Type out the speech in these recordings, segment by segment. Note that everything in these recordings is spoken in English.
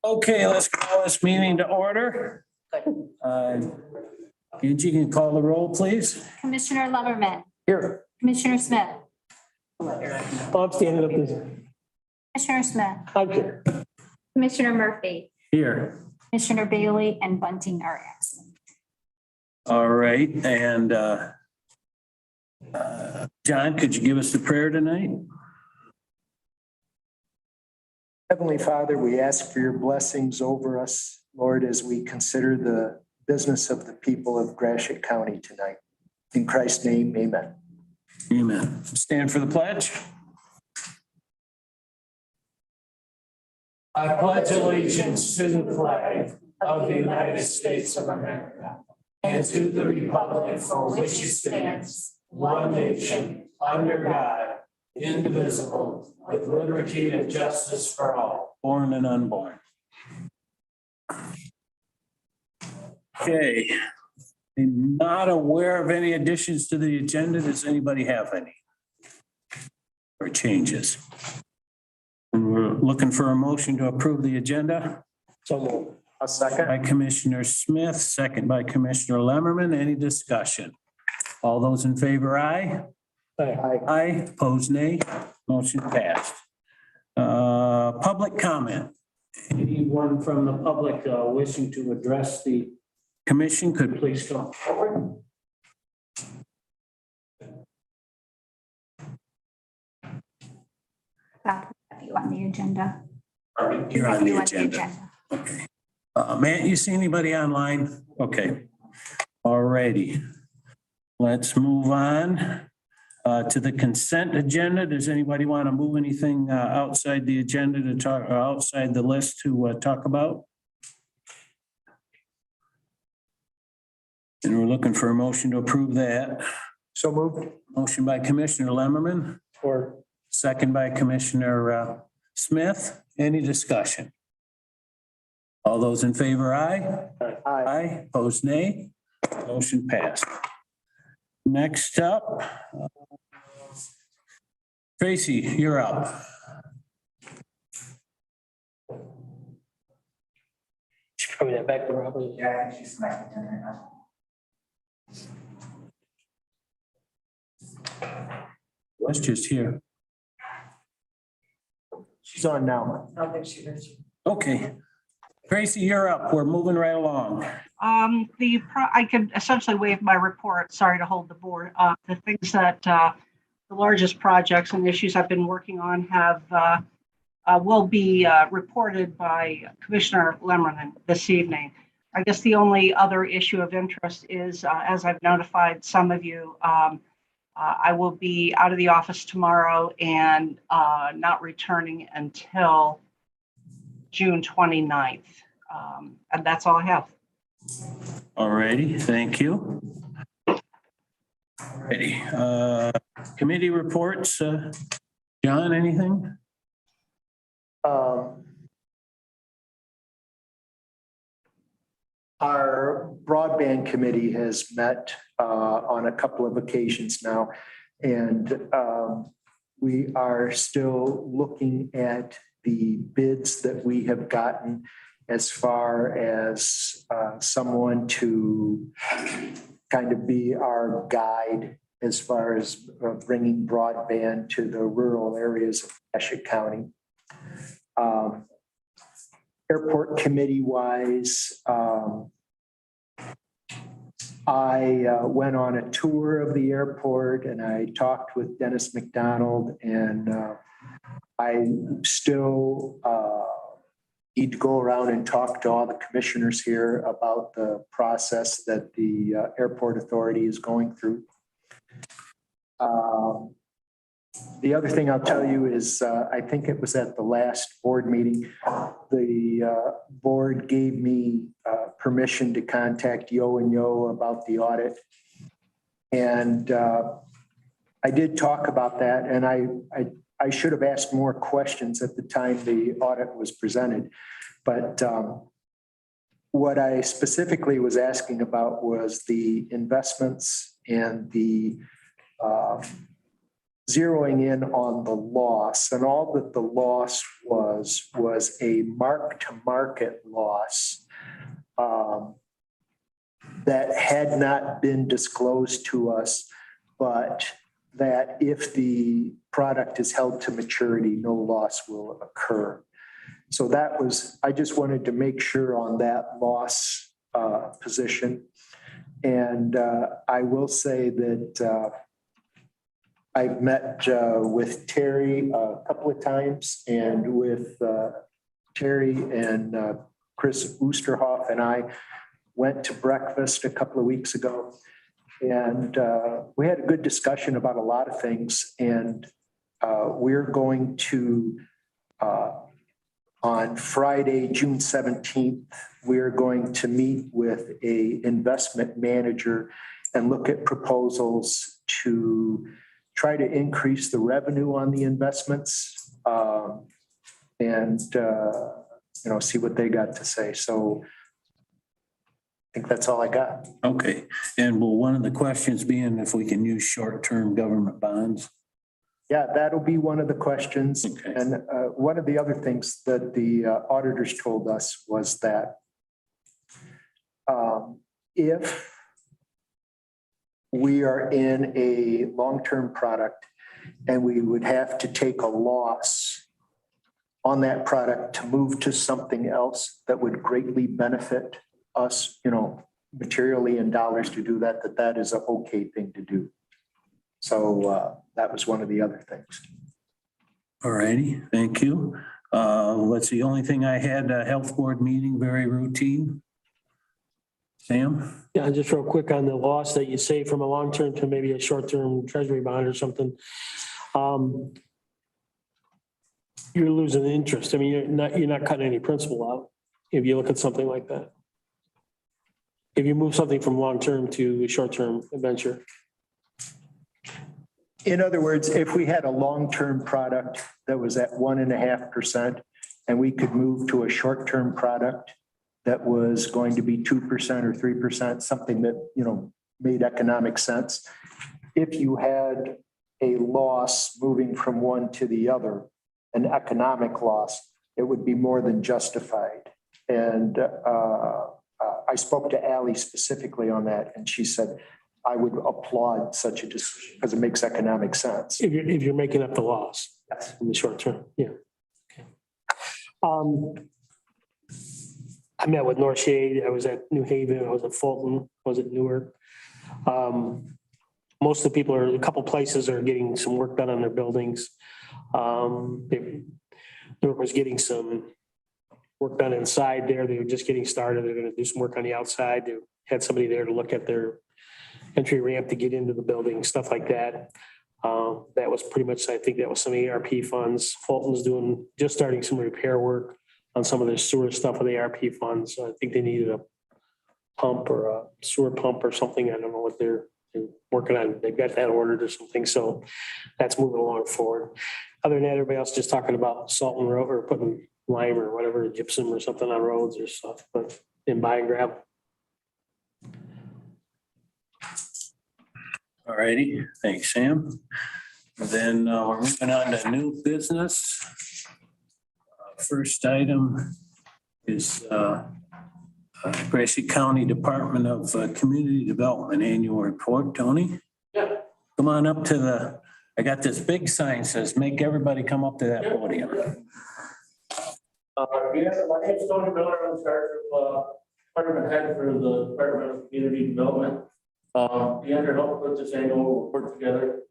Okay, let's call this meeting to order. Angie, can you call the roll, please? Commissioner Lumberman, Here. Commissioner Smith, I'm standing up there. Commissioner Smith, I'm here. Commissioner Murphy, Here. Commissioner Bailey, and Bunting are absent. All right, and John, could you give us the prayer tonight? Heavenly Father, we ask for your blessings over us, Lord, as we consider the business of the people of Gratiot County tonight. In Christ's name, amen. Amen. Stand for the pledge. I pledge allegiance to the flag of the United States of America and to the republic for which it stands, one nation, under God, indivisible, with liberty and justice for all. Born and unborn. Okay. I'm not aware of any additions to the agenda. Does anybody have any? Or changes? And we're looking for a motion to approve the agenda. So moved. A second. By Commissioner Smith, second by Commissioner Lemmerman. Any discussion? All those in favor, aye? Aye. Aye, opposed, nay. Motion passed. Public comment. Anyone from the public wishing to address the commission could please come forward. Have you on the agenda? You're on Have you the agenda. Okay. Matt, you see anybody online? Okay. All righty. Let's move on to the consent agenda. Does anybody want to move anything outside the agenda to talk, or outside the list to talk about? And we're looking for a motion to approve that. So moved. Motion by Commissioner Lemmerman, Or second by Commissioner Smith. Any discussion? All those in favor, aye? Aye. Aye, opposed, nay. Motion passed. Next up, Tracy, you're up. she's probably that back there. Probably. Yeah, I think she's connected to right now. Let's just hear. She's on now. I don't think she hears you. Okay. Tracy, you're up. We're moving right along. I could essentially waive my report. Sorry to hold the board. The things that, the largest projects and issues I've been working on will be reported by Commissioner Lemmerman this evening. I guess the only other issue of interest is, as I've notified some of you, I will be out of the office tomorrow and not returning until June 29th. And that's all I have. All righty, thank you. Ready. Committee reports. John, anything? Our broadband committee has met on a couple of occasions now. And we are still looking at the bids that we have gotten as far as someone to kind of be our guide as far as bringing broadband to the rural areas of Gratiot County. Airport committee wise, I went on a tour of the airport and I talked with Dennis McDonald, and I still need to go around and talk to all the commissioners here about the process that the airport authority is going through. The other thing I'll tell you is I think it was at the last board meeting, the board gave me permission to contact Yo and Yo about the audit. And I did talk about that, and I should have asked more questions at the time the audit was presented. But what I specifically was asking about was the investments and the zeroing in on the loss, and all that the loss was a mark-to-market loss that had not been disclosed to us, but that if the product is held to maturity, no loss will occur. So that was, I just wanted to make sure on that loss position. And I will say that I've met with Terry a couple of times, and with Terry and Chris Oosterhoff and I went to breakfast a couple of weeks ago. And we had a good discussion about a lot of things. And we're going to, on Friday, June 17th, we're going to meet with an investment manager and look at proposals to try to increase the revenue on the investments and see what they got to say. So I think that's all I got. Okay, and will one of the questions being if we can use short-term government bonds? Yeah, that'll be one of the questions. Okay. And one of the other things that the auditors told us was that if we are in a long-term product and we would have to take a loss on that product to move to something else that would greatly benefit us, materially in dollars to do that, that is an okay thing to do. So that was one of the other things. All righty, thank you. Let's see, only thing I had, a health board meeting, very routine. Sam? Yeah, just real quick on the loss that you say from a long-term to maybe a short-term treasury bond or something. You're losing interest. I mean, you're not cutting any principal out if you look at something like that. If you move something from long-term to a short-term venture. In other words, if we had a long-term product that was at 1.5% and we could move to a short-term product that was going to be 2% or 3%, something that, made economic sense. If you had a loss moving from one to the other, an economic loss, it would be more than justified. And I spoke to Ally specifically on that, and she said, I would applaud such a decision because it makes economic sense. If you're making up the loss. Yes. In the short term, yeah. Okay. I met with North Shade. I was at New Haven. I was at Fulton. I was at Newark. Most of the people a couple places are getting some work done on their buildings. Newark was getting some work done inside there. They were just getting started. They're going to do some work on the outside. They had somebody there to look at their entry ramp to get into the building, stuff like that. That was pretty much, I think that was some ARP funds. Fulton's just starting some repair work on some of their sewer stuff with ARP funds. So I think they needed a pump or a sewer pump or something. I don't know what they're working on. They've got that ordered or something. So that's moving along forward. Other than that, everybody else just talking about salt and road or putting lime or whatever, gypsum or something on roads or stuff, but in buying gravel. All righty, thanks, Sam. Then we're moving on to new business. First item is Gratiot County Department of Community Development Annual Report. Tony? Yeah. Come on up to I got this big sign says, make everybody come up to that podium. My name is Tony Miller. I'm in charge of department head for the Department of Community Development. Deandra helped put this annual report together.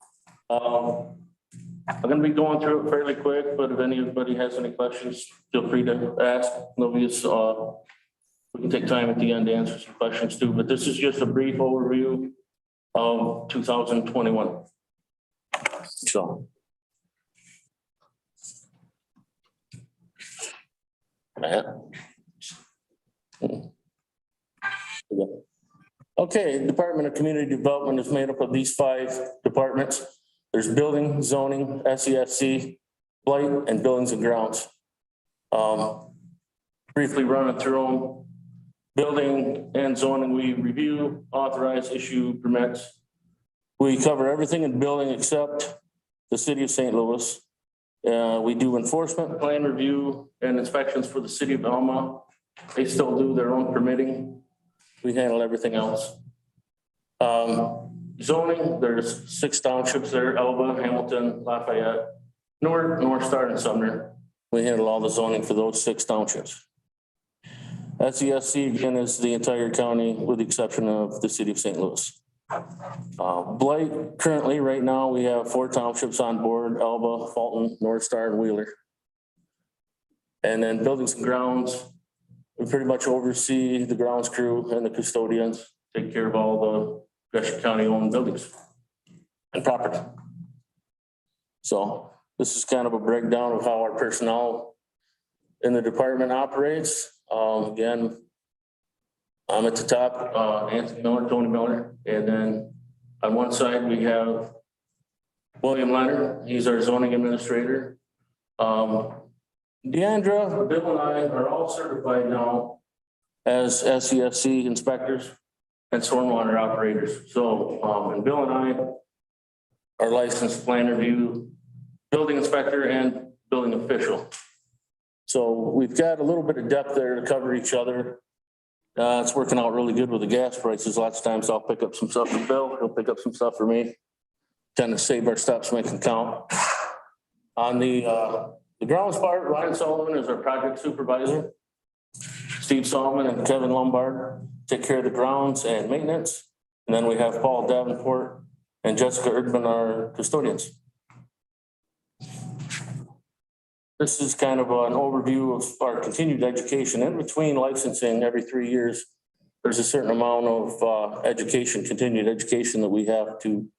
I'm going to be going through it fairly quick, but if anybody has any questions, feel free to ask. We can take time at the end to answer some questions too, but this is just a brief overview of 2021. So. Okay, Department of Community Development is made up of these 5 departments. There's building, zoning, SESC, blight, and buildings and grounds. Briefly running through them. Building and zoning, we review, authorize, issue permits. We cover everything in building except the city of St. Louis. We do enforcement, plan review, and inspections for the city of Alma. They still do their own permitting. We handle everything else. Zoning, there's 6 townships there: Elba, Hamilton, Lafayette, North Star, and Sumner. We handle all the zoning for those 6 townships. SESC again is the entire county with the exception of the city of St. Louis. Blight, currently right now we have 4 townships on board: Elba, Fulton, North Star, and Wheeler. And then buildings and grounds, we pretty much oversee the grounds crew and the custodians, take care of all the Gratiot County owned buildings and property. So this is kind of a breakdown of how our personnel in the department operates. Again, I'm at the top, Anthony Miller, Tony Miller, and then on one side we have William Leonard. He's our zoning administrator. Deandra, Bill, and I are all certified now as SESC inspectors and stormwater operators. So, and Bill and I are licensed plan review, building inspector, and building official. So we've got a little bit of depth there to cover each other. It's working out really good with the gas prices. Lots of times I'll pick up some stuff for Bill, he'll pick up some stuff for me. Kind of save our stops, make them count. On the grounds part, Ryan Sullivan is our project supervisor. Steve Solomon and Kevin Lombard take care of the grounds and maintenance. And then we have Paul Davenport and Jessica Erdman, our custodians. This is kind of an overview of our continued education. In between licensing every 3 years, there's a certain amount of education, continued education that we have to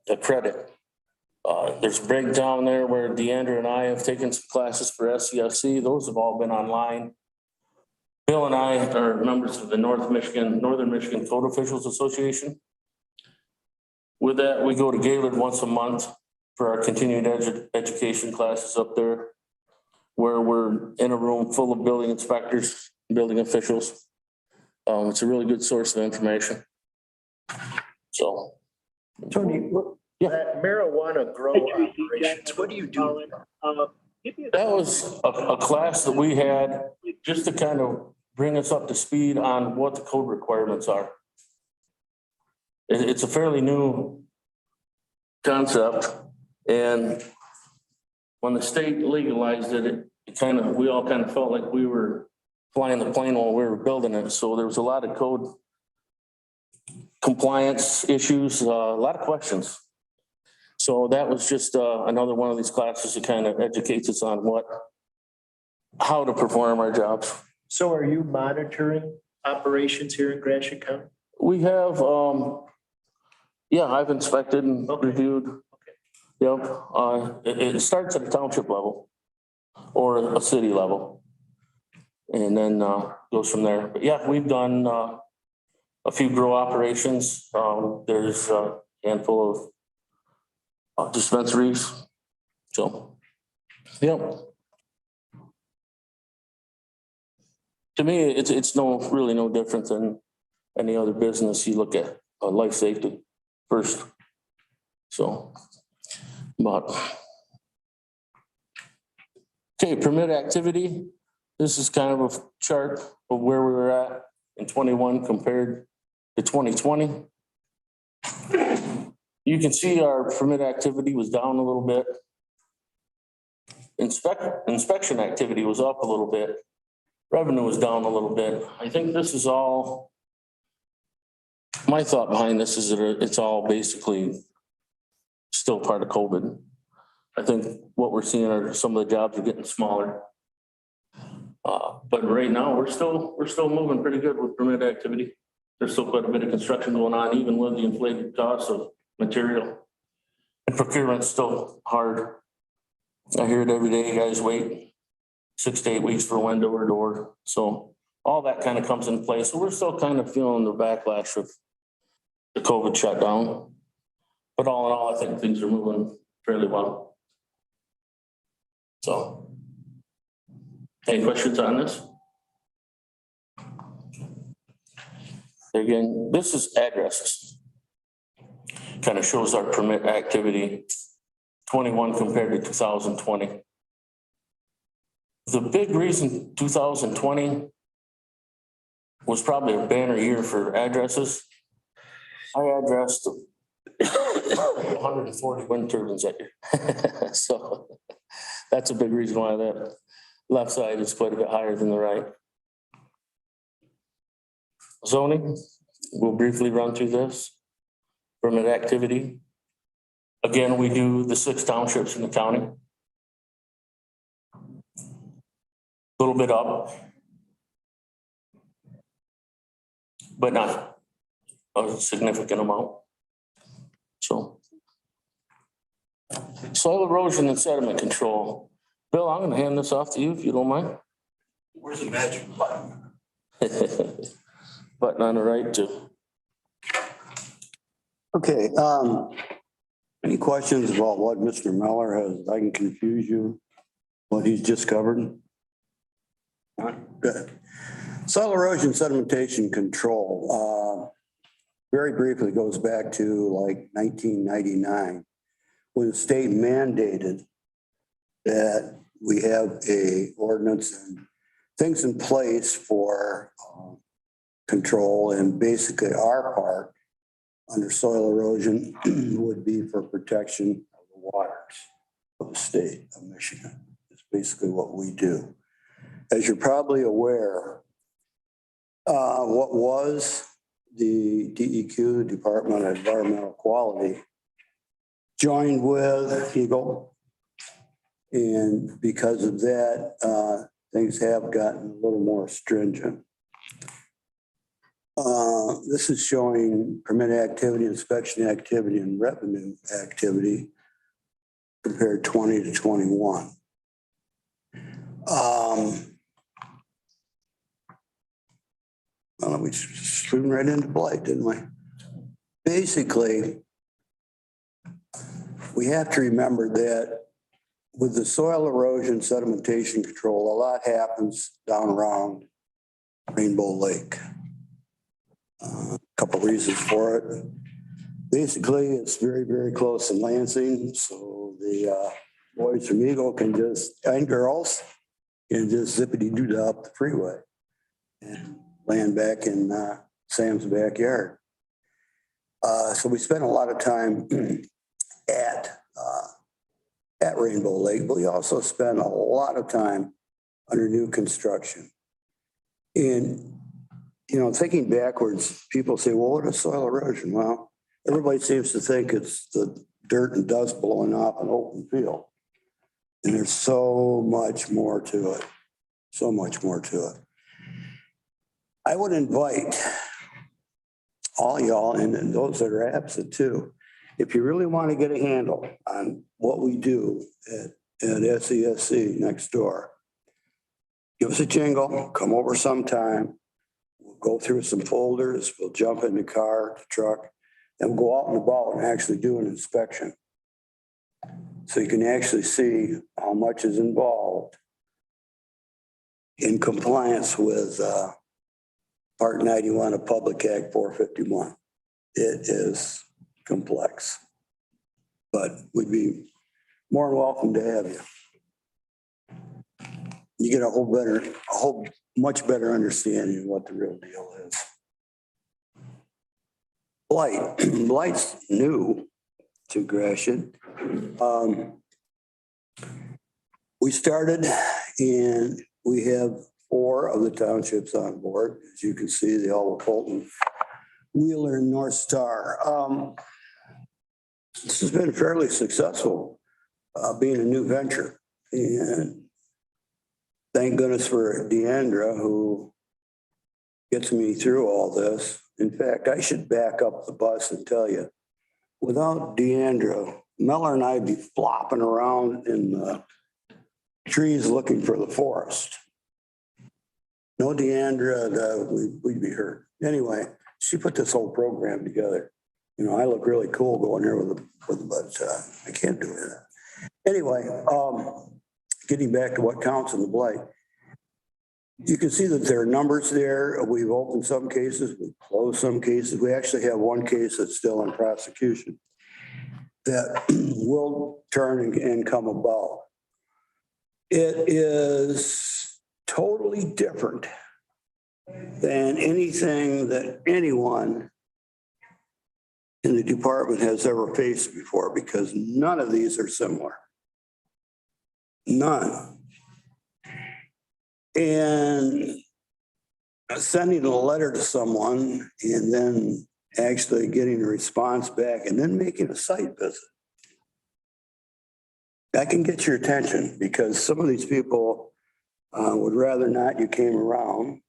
accredit. There's a breakdown there where Deandra and I have taken some classes for SESC. Those have all been online. Bill and I are members of the Northern Michigan Code Officials Association. With that, we go to Gaylord once a month for our continuing education classes up there, where we're in a room full of building inspectors, building officials. It's a really good source of information. So. Tony, that marijuana grow operations, what do you do? That was a class that we had just to kind of bring us up to speed on what the code requirements are. It's a fairly new concept. And when the state legalized it, we all kind of felt like we were flying the plane while we were building it. So there was a lot of code compliance issues, a lot of questions. So that was just another one of these classes that kind of educates us on how to perform our jobs. So are you monitoring operations here in Gratiot County? We have, I've inspected and reviewed. Yep, it starts at a township level or a city level and then goes from there. But yeah, we've done a few grow operations. There's a handful of dispensaries. So, yeah. To me, it's really no different than any other business. You look at life safety first. So. But okay, permit activity. This is kind of a chart of where we were at in 21 compared to 2020. You can see our permit activity was down a little bit. Inspection activity was up a little bit. Revenue was down a little bit. I think this is all, my thought behind this is that it's all basically still part of COVID. I think what we're seeing are some of the jobs are getting smaller. But right now we're still moving pretty good with permit activity. There's still quite a bit of construction going on, even with the inflated costs of material. And procurement's still hard. I hear it every day. You guys wait 6 to 8 weeks for a window or door. So all that kind of comes into play. So we're still kind of feeling the backlash of the COVID shutdown. But all in all, I think things are moving fairly well. So, any questions on this? Again, this is addresses. kind of shows our permit activity, 21 compared to 2020. The big reason 2020 was probably a banner year for addresses. I addressed 140 wind turbines that year. So that's a big reason why that left side is quite a bit higher than the right. Zoning, we'll briefly run through this. Permit activity. Again, we do the 6 townships in the county. A little bit up, but not a significant amount. So soil erosion and sediment control. Bill, I'm gonna hand this off to you if you don't mind. Where's the magic button? Button on the right too. Okay, any questions about what Mr. Miller has? I can confuse you, what he's just covered? Good. Soil erosion sedimentation control, very briefly goes back to like 1999, when the state mandated that we have a ordinance and things in place for control, and basically our part under soil erosion would be for protection of the waters of the state of Michigan. It's basically what we do. As you're probably aware, what was the DEQ, Department of Environmental Quality, joined with Eagle. And because of that, things have gotten a little more stringent. This is showing permit activity, inspection activity, and revenue activity compared 20 to 21. Well, we swim right into blight, didn't we? Basically, we have to remember that with the soil erosion sedimentation control, a lot happens down around Rainbow Lake. A couple reasons for it. Basically, it's very, very close to Lansing, so the boys from Eagle can just, and girls, can just zippity-doo up the freeway and land back in Sam's backyard. So we spent a lot of time at Rainbow Lake, but we also spent a lot of time under new construction. And, you know, thinking backwards, people say, well, what is soil erosion? Well, everybody seems to think it's the dirt and dust blowing off an open field. And there's so much more to it, so much more to it. I would invite all y'all, and those that are absent too, if you really want to get a handle on what we do at SESC next door, give us a jingle, come over sometime. We'll go through some folders, we'll jump in the car, the truck, and we'll go out and about and actually do an inspection. So you can actually see how much is involved in compliance with Part 91 of Public Act 451. It is complex, but we'd be more than welcome to have you. You get a whole much better understanding of what the real deal is. Blight. Blight's new to Gratiot. We started and we have 4 of the townships on board. As you can see, they all were Fulton, Wheeler, and North Star. This has been fairly successful, being a new venture. And thank goodness for Deandra, who gets me through all this. In fact, I should back up the bus and tell you, without Deandra, Miller and I'd be flopping around in the trees looking for the forest. No Deandra, we'd be hurt. Anyway, she put this whole program together. You know, I look really cool going there with but I can't do that. Anyway, getting back to what counts in the blight. You can see that there are numbers there. We've opened some cases, we've closed some cases. We actually have one case that's still in prosecution. that will turn and come about. It is totally different than anything that anyone in the department has ever faced before, because none of these are similar. None. And sending a letter to someone and then actually getting a response back and then making a site visit, that can get your attention, because some of these people would rather not you came around,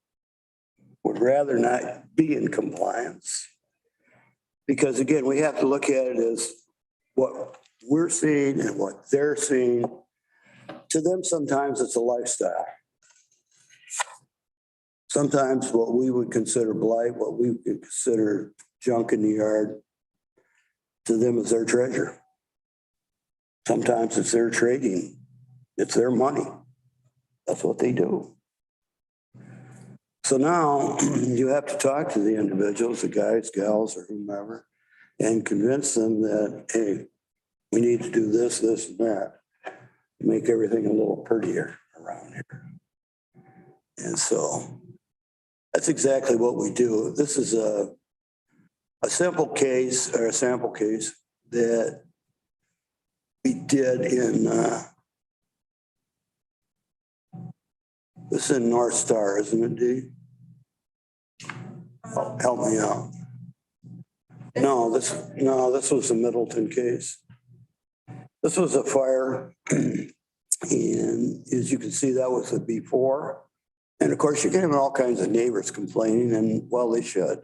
would rather not be in compliance. Because again, we have to look at it as what we're seeing and what they're seeing. To them, sometimes it's a lifestyle. Sometimes what we would consider blight, what we would consider junk in the yard, to them is their treasure. Sometimes it's their trading. It's their money. That's what they do. So now you have to talk to the individuals, the guys, gals, or whomever, and convince them that, hey, we need to do this, this, and that, to make everything a little prettier around here. And so that's exactly what we do. This is a simple case, or a sample case, that we did in, this is in North Star, isn't it, Dee? Oh, help me out. No, this was the Middleton case. This was a fire, and as you can see, that was a before. And of course, you're getting all kinds of neighbors complaining, and well, they should,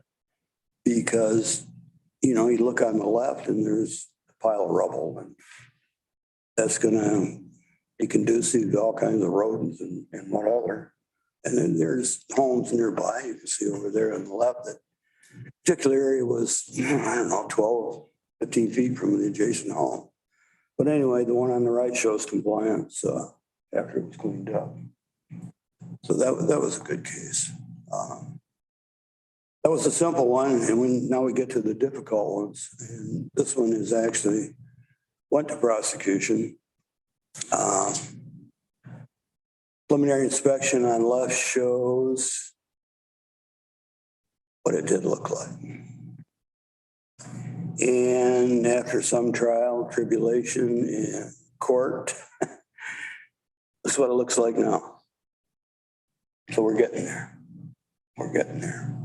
because, you know, you look on the left and there's a pile of rubble, and that's gonna be conducive to all kinds of rodents and whatever. And then there's homes nearby. You can see over there on the left, that particular area was, I don't know, 12, 15 feet from the adjacent home. But anyway, the one on the right shows compliance after it was cleaned up. So that was a good case. That was a simple one, and now we get to the difficult ones. And this one is actually went to prosecution. Preliminary inspection on left shows what it did look like. And after some trial, tribulation, in court, this is what it looks like now. So we're getting there. We're getting there.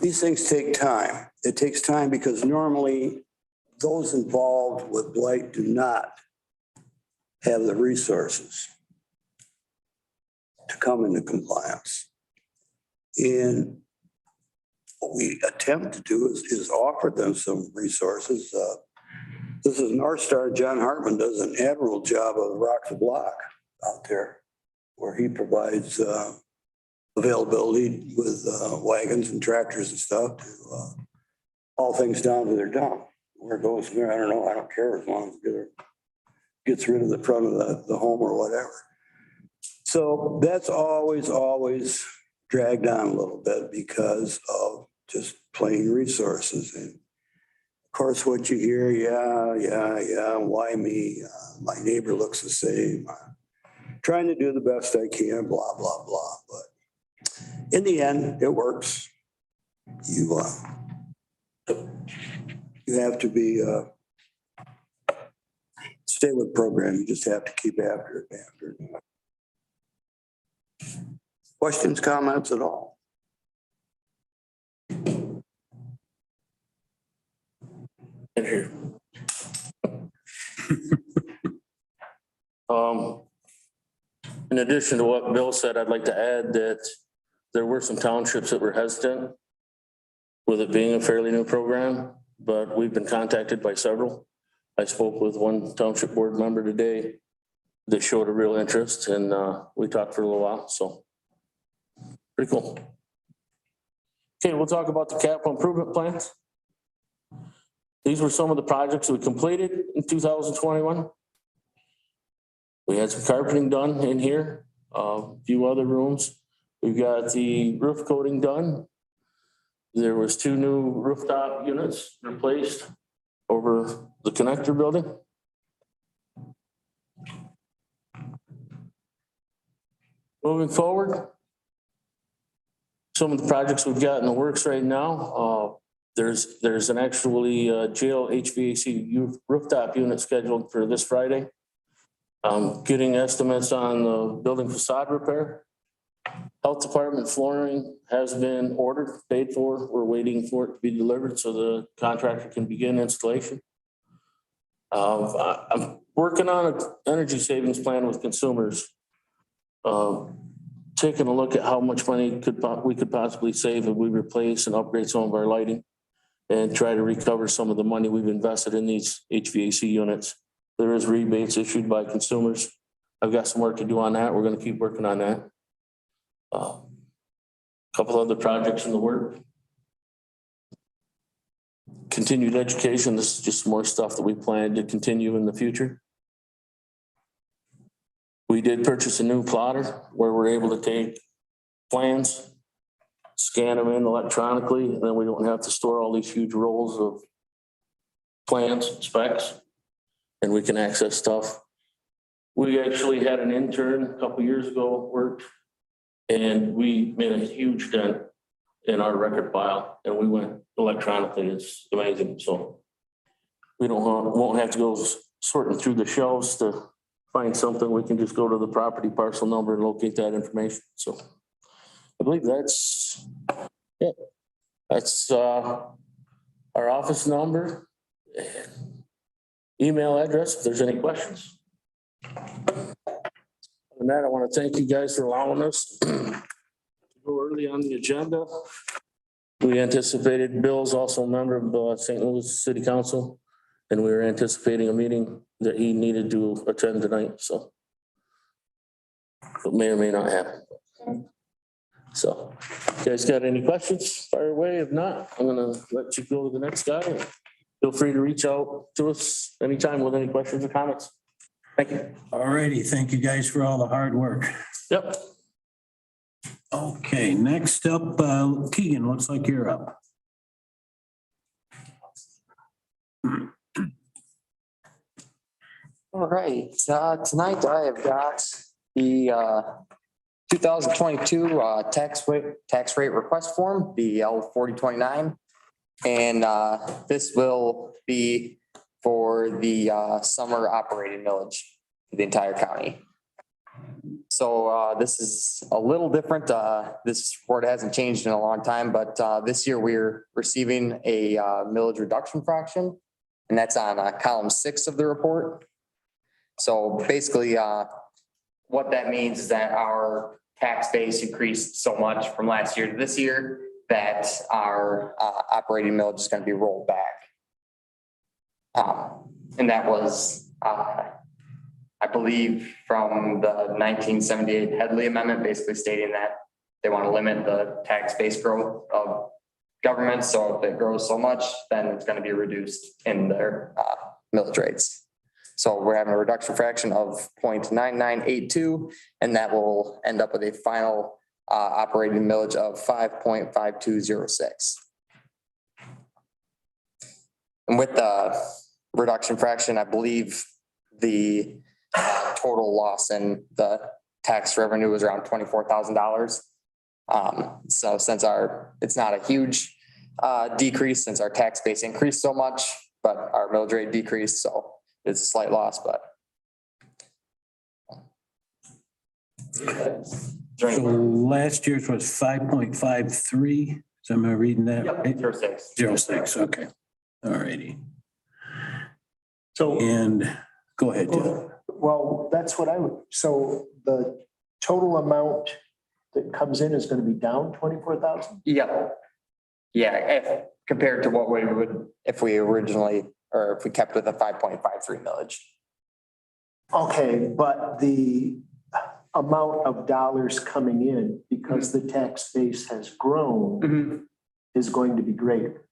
These things take time. It takes time because normally those involved with blight do not have the resources to come into compliance. And what we attempt to do is offer them some resources. This is North Star. John Hartman does an admirable job of rock the block out there, where he provides availability with wagons and tractors and stuff to haul things down to their dump. Where it goes there, I don't know. I don't care, as long as it gets rid of the front of the home or whatever. So that's always dragged on a little bit because of just plain resources. And of course, what you hear, yeah, why me? My neighbor looks the same. I'm trying to do the best I can, blah, blah, blah. But in the end, it works. You have to be, stay with the program. You just have to keep after it. Questions, comments at all? In addition to what Bill said, I'd like to add that there were some townships that were hesitant with it being a fairly new program, but we've been contacted by several. I spoke with one township board member today that showed a real interest, and we talked for a little while, so pretty cool. Okay, we'll talk about the capital improvement plans. These were some of the projects we completed in 2021. We had some carpeting done in here, a few other rooms. We've got the roof coating done. There was 2 new rooftop units replaced over the connector building. Moving forward, some of the projects we've got in the works right now, there's an actually jail HVAC rooftop unit scheduled for this Friday. Getting estimates on the building facade repair. Health department flooring has been ordered, paid for. We're waiting for it to be delivered so the contractor can begin installation. I'm working on an energy savings plan with consumers. Taking a look at how much money we could possibly save if we replace and upgrade some of our lighting and try to recover some of the money we've invested in these HVAC units. There is rebates issued by consumers. I've got some work to do on that. We're going to keep working on that. Couple other projects in the work. Continued education. This is just more stuff that we plan to continue in the future. We did purchase a new plotter where we're able to take plans, scan them in electronically, and then we don't have to store all these huge rolls of plans, specs, and we can access stuff. We actually had an intern a couple years ago work, and we made a huge dent in our record file, and we went electronically. It's amazing. So we won't have to go sorting through the shelves to find something. We can just go to the property parcel number and locate that information. So I believe that's it. That's our office number, email address, if there's any questions. Other than that, I want to thank you guys for allowing us to go early on the agenda. We anticipated Bill's also a member of St. Louis City Council, and we were anticipating a meeting that he needed to attend tonight, so it may or may not happen. So, you guys got any questions? Fire away. If not, I'm gonna let you go to the next guy. Feel free to reach out to us anytime with any questions or comments. Thank you. All righty. Thank you guys for all the hard work. Yep. Okay, next up, Keegan, looks like you're up. All right, tonight I have got the 2022 tax rate request form, the L4029. And this will be for the summer operating millage for the entire county. So this is a little different. This report hasn't changed in a long time, but this year we're receiving a millage reduction fraction, and that's on column 6 of the report. So basically, what that means is that our tax base increased so much from last year to this year that our operating millage is going to be rolled back. And that was, I believe, from the 1978 Headley Amendment, basically stating that they want to limit the tax base growth of government. So if it grows so much, then it's going to be reduced in their millage rates. So we're having a reduction fraction of 0.9982, and that will end up with a final operating millage of 5.5206. And with the reduction fraction, I believe the total loss in the tax revenue was around $24,000. So since it's not a huge decrease, since our tax base increased so much, but our millage rate decreased, so it's a slight loss, but. So last year's was 5.53. So am I reading that? Yep, right? 06. 06, okay. All righty. So, And go ahead, Joe. well, that's what so the total amount that comes in is going to be down 24,000? Yeah. Yeah, compared to what we would, if we originally, or if we kept with a 5.53 millage. Okay, but the amount of dollars coming in, because the tax base has grown, is going to be greater.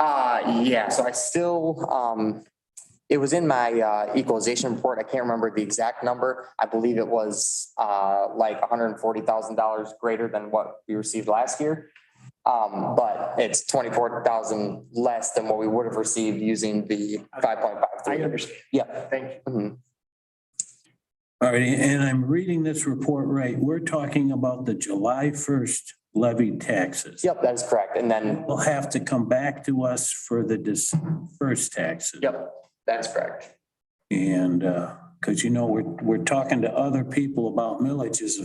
Yeah, so I still, it was in my equalization report. I can't remember the exact number. I believe it was like $140,000 greater than what we received last year. But it's 24,000 less than what we would have received using the 5.53. I understand. Yeah. Thank you. Mhm. All right, and I'm reading this report right. We're talking about the July 1st levied taxes. Yep, that is correct. And then, Will have to come back to us for the first taxes. yep, that's correct. And, because we're talking to other people about millages,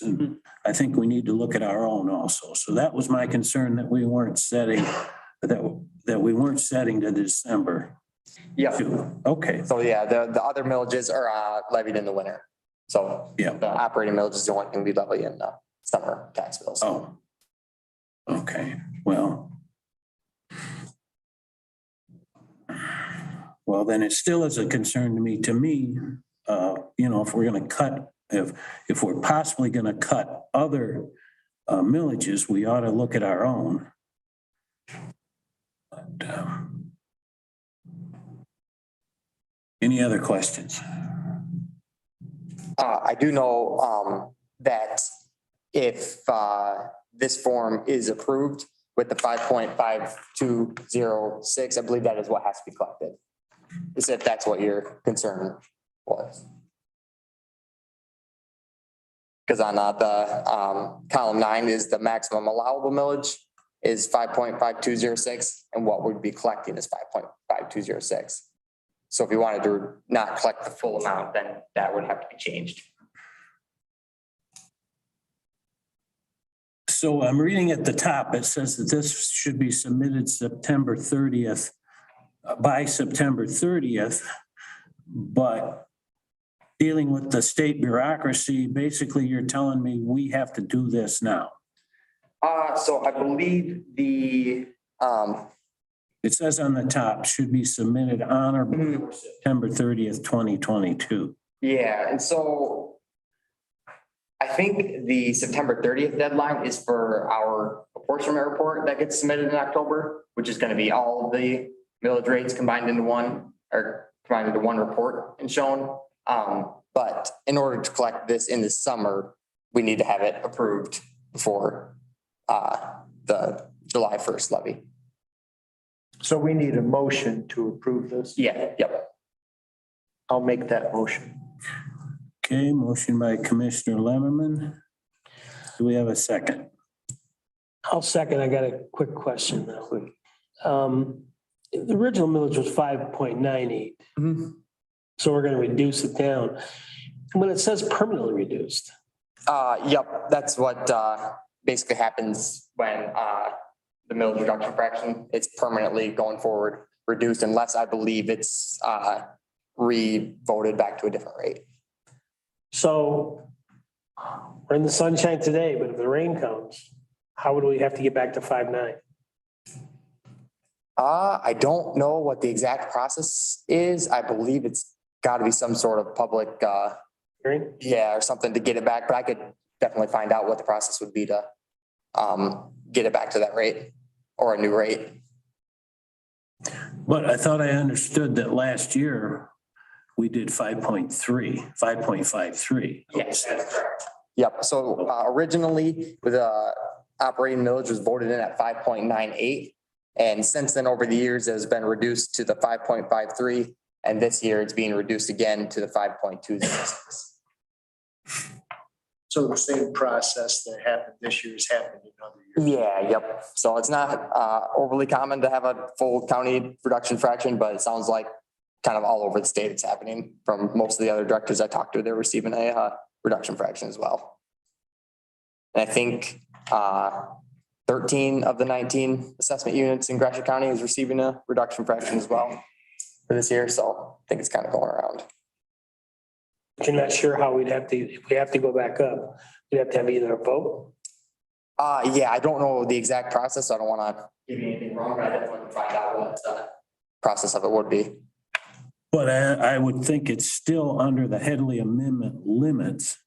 and I think we need to look at our own also. So that was my concern, that we weren't setting, that we weren't setting to December. Yeah. Okay, So yeah, the other millages are levied in the winter. So yeah, the operating millage is the one thing we levy in the summer tax bills. oh. Okay, well. Well, then it still is a concern to me, if we're gonna cut, if we're possibly gonna cut other millages, we ought to look at our own. But, any other questions? I do know that if this form is approved with the 5.5206, I believe that is what has to be collected. Is if that's what your concern was. Because on the column 9 is the maximum allowable millage is 5.5206, and what we'd be collecting is 5.5206. So if you wanted to not collect the full amount, then that would have to be changed. So I'm reading at the top, it says that this should be submitted September 30th, by September 30th. But dealing with the state bureaucracy, basically you're telling me we have to do this now. So I believe the, It says on the top, should be submitted on or before September 30th, 2022. yeah, and so I think the September 30th deadline is for our apportionment report that gets submitted in October, which is going to be all of the millage rates combined into one, or combined into one report and shown. But in order to collect this in the summer, we need to have it approved before the July 1st levy. So we need a motion to approve this. Yeah, yep. I'll make that motion. Okay, motion by Commissioner Lemmerman. Do we have a second? I'll second. I got a quick question though. The original millage was 5.98. So we're going to reduce it down. When it says permanently reduced. Yep, that's what basically happens when the millage reduction fraction, it's permanently going forward reduced unless I believe it's re-voted back to a different rate. So we're in the sunshine today, but if the rain comes, how would we have to get back to 5.9? I don't know what the exact process is. I believe it's got to be some sort of public, Hearing? yeah, or something to get it back, but I could definitely find out what the process would be to get it back to that rate or a new rate. But I thought I understood that last year we did 5.53. Yes, that's correct. Yep. So originally with operating millage was voted in at 5.98. And since then, over the years, it has been reduced to the 5.53. And this year it's being reduced again to the 5.206. So the same process that happened this year has happened in other years. Yeah, yep. So it's not overly common to have a full county reduction fraction, but it sounds like kind of all over the state it's happening. From most of the other directors I talked to, they're receiving a reduction fraction as well. And I think 13 of the 19 assessment units in Gratiot County is receiving a reduction fraction as well for this year. So I think it's kind of going around. But you're not sure how we'd have to, if we have to go back up, we'd have to have either a vote. Yeah, I don't know the exact process. So I don't want to give you anything wrong, but I definitely want to find out what the process of it would be. But I would think it's still under the Headley Amendment limits.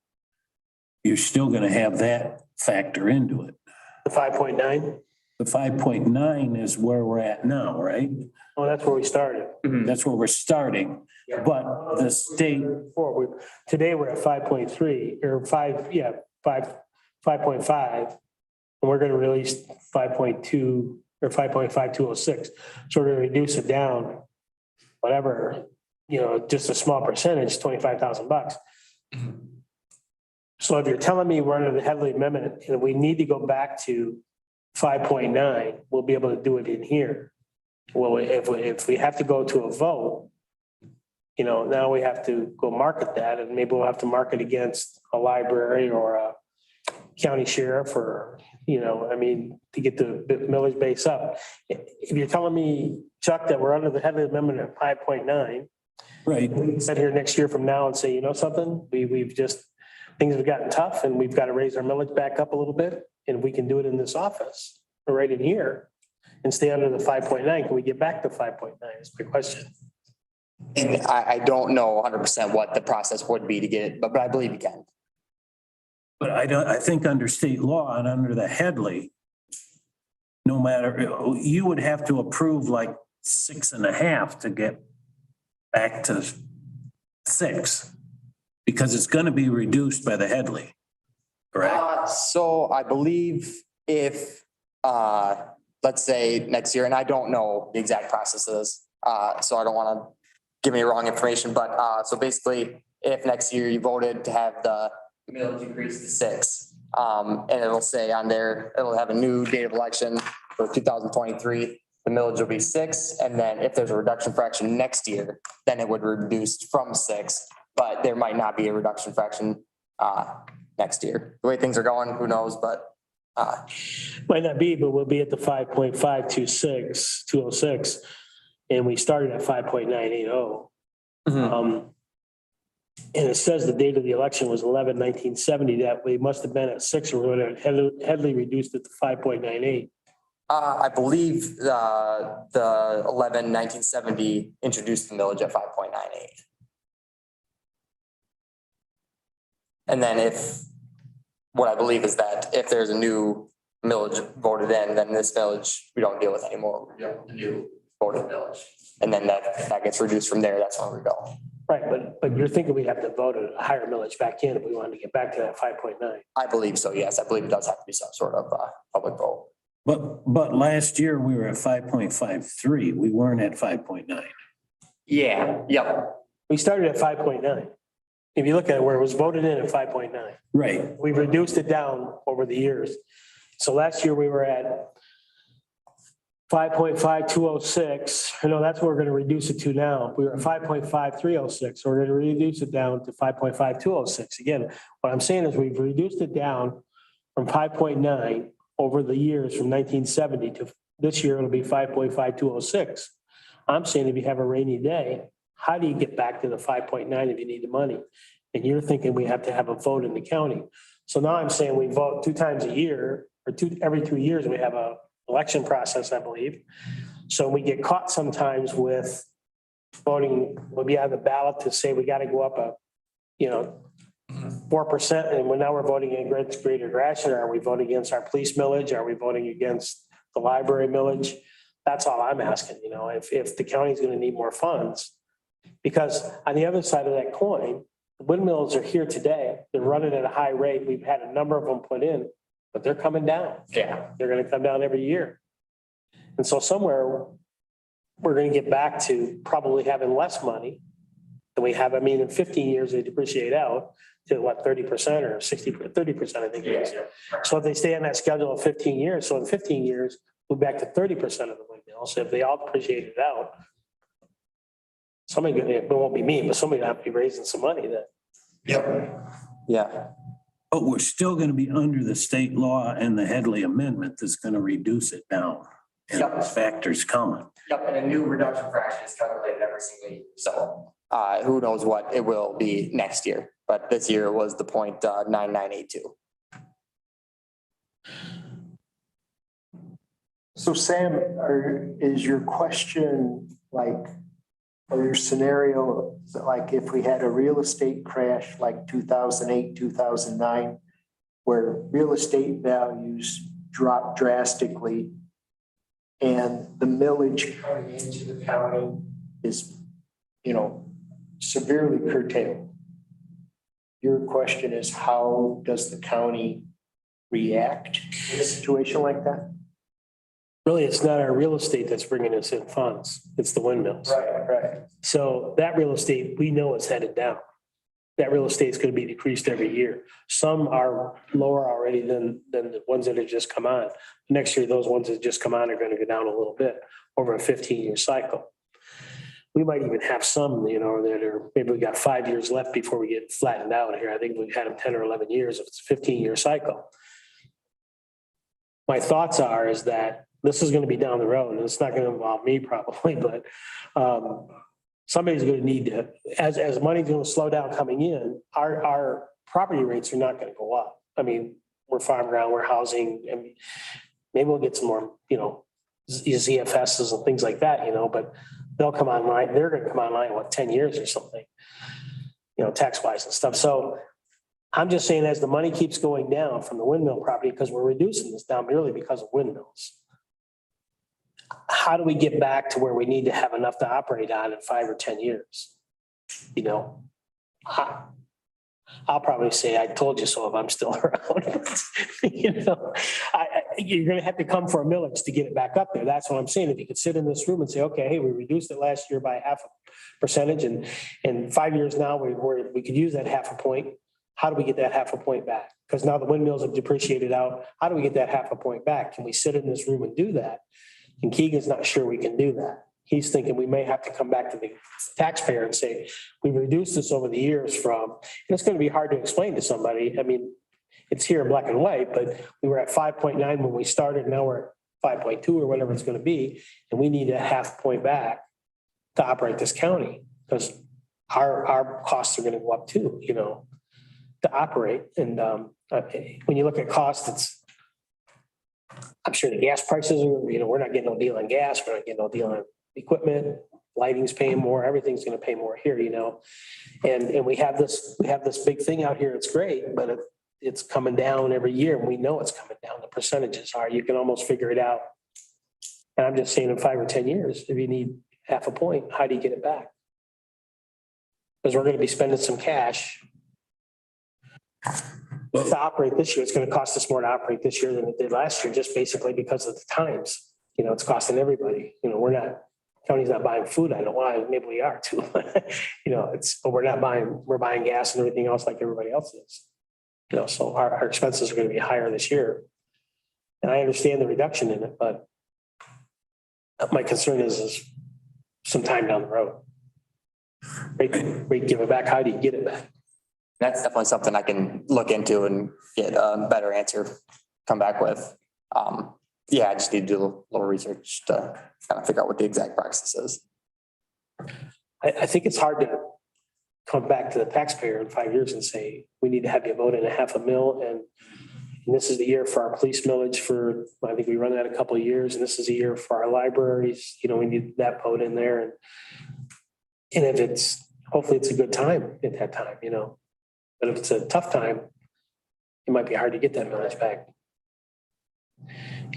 You're still going to have that factor into it. The 5.9? The 5.9 is where we're at now, right? Oh, that's where we started. That's where we're starting. But the state, Today we're at 5.3 or 5.5. And and we're gonna release 5.2 or 5.5206. So we're gonna reduce it down, whatever, just a small percentage, $25,000. So if you're telling me we're under the Headley Amendment and we need to go back to 5.9, we'll be able to do it in here. Well, if we have to go to a vote, now we have to go market that, and maybe we'll have to market against a library or a county sheriff or, to get the millage base up. If you're telling me, Chuck, that we're under the Headley Amendment at 5.9, Right. we can sit here next year from now and say, you know something, things have gotten tough and we've got to raise our millage back up a little bit, and we can do it in this office or right in here and stay under the 5.9. Can we get back to 5.9 is my question. And I don't know 100% what the process would be to get it, but I believe you can. But I think under state law and under the Headley, no matter, you would have to approve like 6.5 to get back to 6, because it's going to be reduced by the Headley. Correct? So I believe if, let's say next year, and I don't know the exact processes, so I don't want to give me wrong information, but so basically, if next year you voted to have the millage increase to 6, and it'll say on there, it'll have a new date of election for 2023, the millage will be 6, and then if there's a reduction fraction next year, then it would reduce from 6, but there might not be a reduction fraction next year. The way things are going, who knows, but Might not be, but we'll be at the 5.526, and we started at 5.980. And it says the date of the election was 11/1970. That we must have been at 6, or whatever. Headley reduced it to 5.98. I believe the 11/1970 introduced the millage at 5.98. And then what I believe is that if there's a new millage voted in, then this millage we don't deal with anymore. We deal with the new voted millage. And then that gets reduced from there. That's where we go. Right, but you're thinking we have to vote a higher millage back in if we wanted to get back to that 5.9. I believe so, yes. I believe it does have to be some sort of public vote. But last year we were at 5.53. We weren't at 5.9. Yeah, yep. We started at 5.9. If you look at it, where it was voted in at 5.9. Right. We've reduced it down over the years. So last year we were at 5.5206. That's what we're going to reduce it to now. We were at 5.5306. So we're going to reduce it down to 5.5206. Again, what I'm saying is we've reduced it down from 5.9 over the years from 1970 to this year, it'll be 5.5206. I'm saying if you have a rainy day, how do you get back to the 5.9 if you need the money? And you're thinking we have to have a vote in the county. So now I'm saying we vote 2 times a year, or every 2 years, we have a election process, I believe. So we get caught sometimes with voting, we'll be on the ballot to say we got to go up 4%. And now we're voting against Greater Gratiot. Are we voting against our police millage? Are we voting against the library millage? That's all I'm asking, if the county's going to need more funds. Because on the other side of that coin, the windmills are here today. They're running at a high rate. We've had a number of them put in, but they're coming down. Yeah. They're going to come down every year. And so somewhere we're going to get back to probably having less money than we have. In 15 years, they depreciate out to 30% or 30%, I think it is. So if they stay on that schedule of 15 years, so in 15 years, we're back to 30% of the windmills. So if they all depreciate it out, it won't be me, but somebody will have to be raising some money then. Yep. Yeah. But we're still going to be under the state law and the Headley Amendment that's going to reduce it down. And Yep. those factors coming. Yep. And a new reduction fraction is calculated every single year. So who knows what it will be next year, but this year was the 0.9982. So Sam, is your question or your scenario, like if we had a real estate crash like 2008, 2009, where real estate values dropped drastically and the millage coming into the county is, severely curtailed? Your question is, how does the county react in a situation like that? Really, it's not our real estate that's bringing us in funds. It's the windmills. Right. So that real estate, we know is headed down. That real estate is going to be decreased every year. Some are lower already than the ones that have just come on. Next year, those ones that just come on are going to go down a little bit over a 15-year cycle. We might even have some, that are, maybe we got 5 years left before we get flattened out here. I think we've had them 10 or 11 years. If it's a 15-year cycle. My thoughts is that this is going to be down the road, and it's not going to involve me probably, but somebody's going to need to, as money's going to slow down coming in, our property rates are not going to go up. I mean, we're farm ground, we're housing, and maybe we'll get some more, ZFSs and things like that, but they'll come online. They're going to come online, 10 years or something, tax wise and stuff. So I'm just saying, as the money keeps going down from the windmill property, because we're reducing this down merely because of windmills. How do we get back to where we need to have enough to operate on in 5 or 10 years? I'll probably say, I told you so if I'm still around. You're going to have to come for a millage to get it back up there. That's what I'm saying. If you could sit in this room and say, okay, hey, we reduced it last year by 0.5%, and in 5 years now we could use that 0.5 point. How do we get that 0.5 point back? Because now the windmills have depreciated out. How do we get that 0.5 point back? Can we sit in this room and do that? And Keegan's not sure we can do that. He's thinking we may have to come back to the taxpayer and say, we reduced this over the years from, and it's going to be hard to explain to somebody. I mean, it's here in black and white, but we were at 5.9 when we started. Now we're at 5.2 or whatever it's going to be. And we need a 0.5 point back to operate this county, because our costs are going to go up too, to operate. And when you look at costs, I'm sure the gas prices are, we're not getting no deal on gas. We're not getting no deal on equipment. Lighting's paying more. Everything's going to pay more here, and we have this big thing out here. It's great, but it's coming down every year, and we know it's coming down. The percentages are, you can almost figure it out. And I'm just saying, in 5 or 10 years, if you need 0.5 point, how do you get it back? Because we're going to be spending some cash to operate this year. It's going to cost us more to operate this year than it did last year, just basically because of the times. It's costing everybody. County's not buying food. I don't know why. Maybe we are too. But we're not buying. We're buying gas and everything else like everybody else is. So our expenses are going to be higher this year. And I understand the reduction in it, but my concern is some time down the road. We give it back. How do you get it back? That's definitely something I can look into and get a better answer, come back with. I just need to do a little research to kind of figure out what the exact practice is. I think it's hard to come back to the taxpayer in 5 years and say, we need to have you vote in a 0.5 mil. And this is the year for our police millage I think we run that a couple of years. And this is a year for our libraries. We need that vote in there. And if hopefully it's a good time at that time, But if it's a tough time, it might be hard to get that millage back.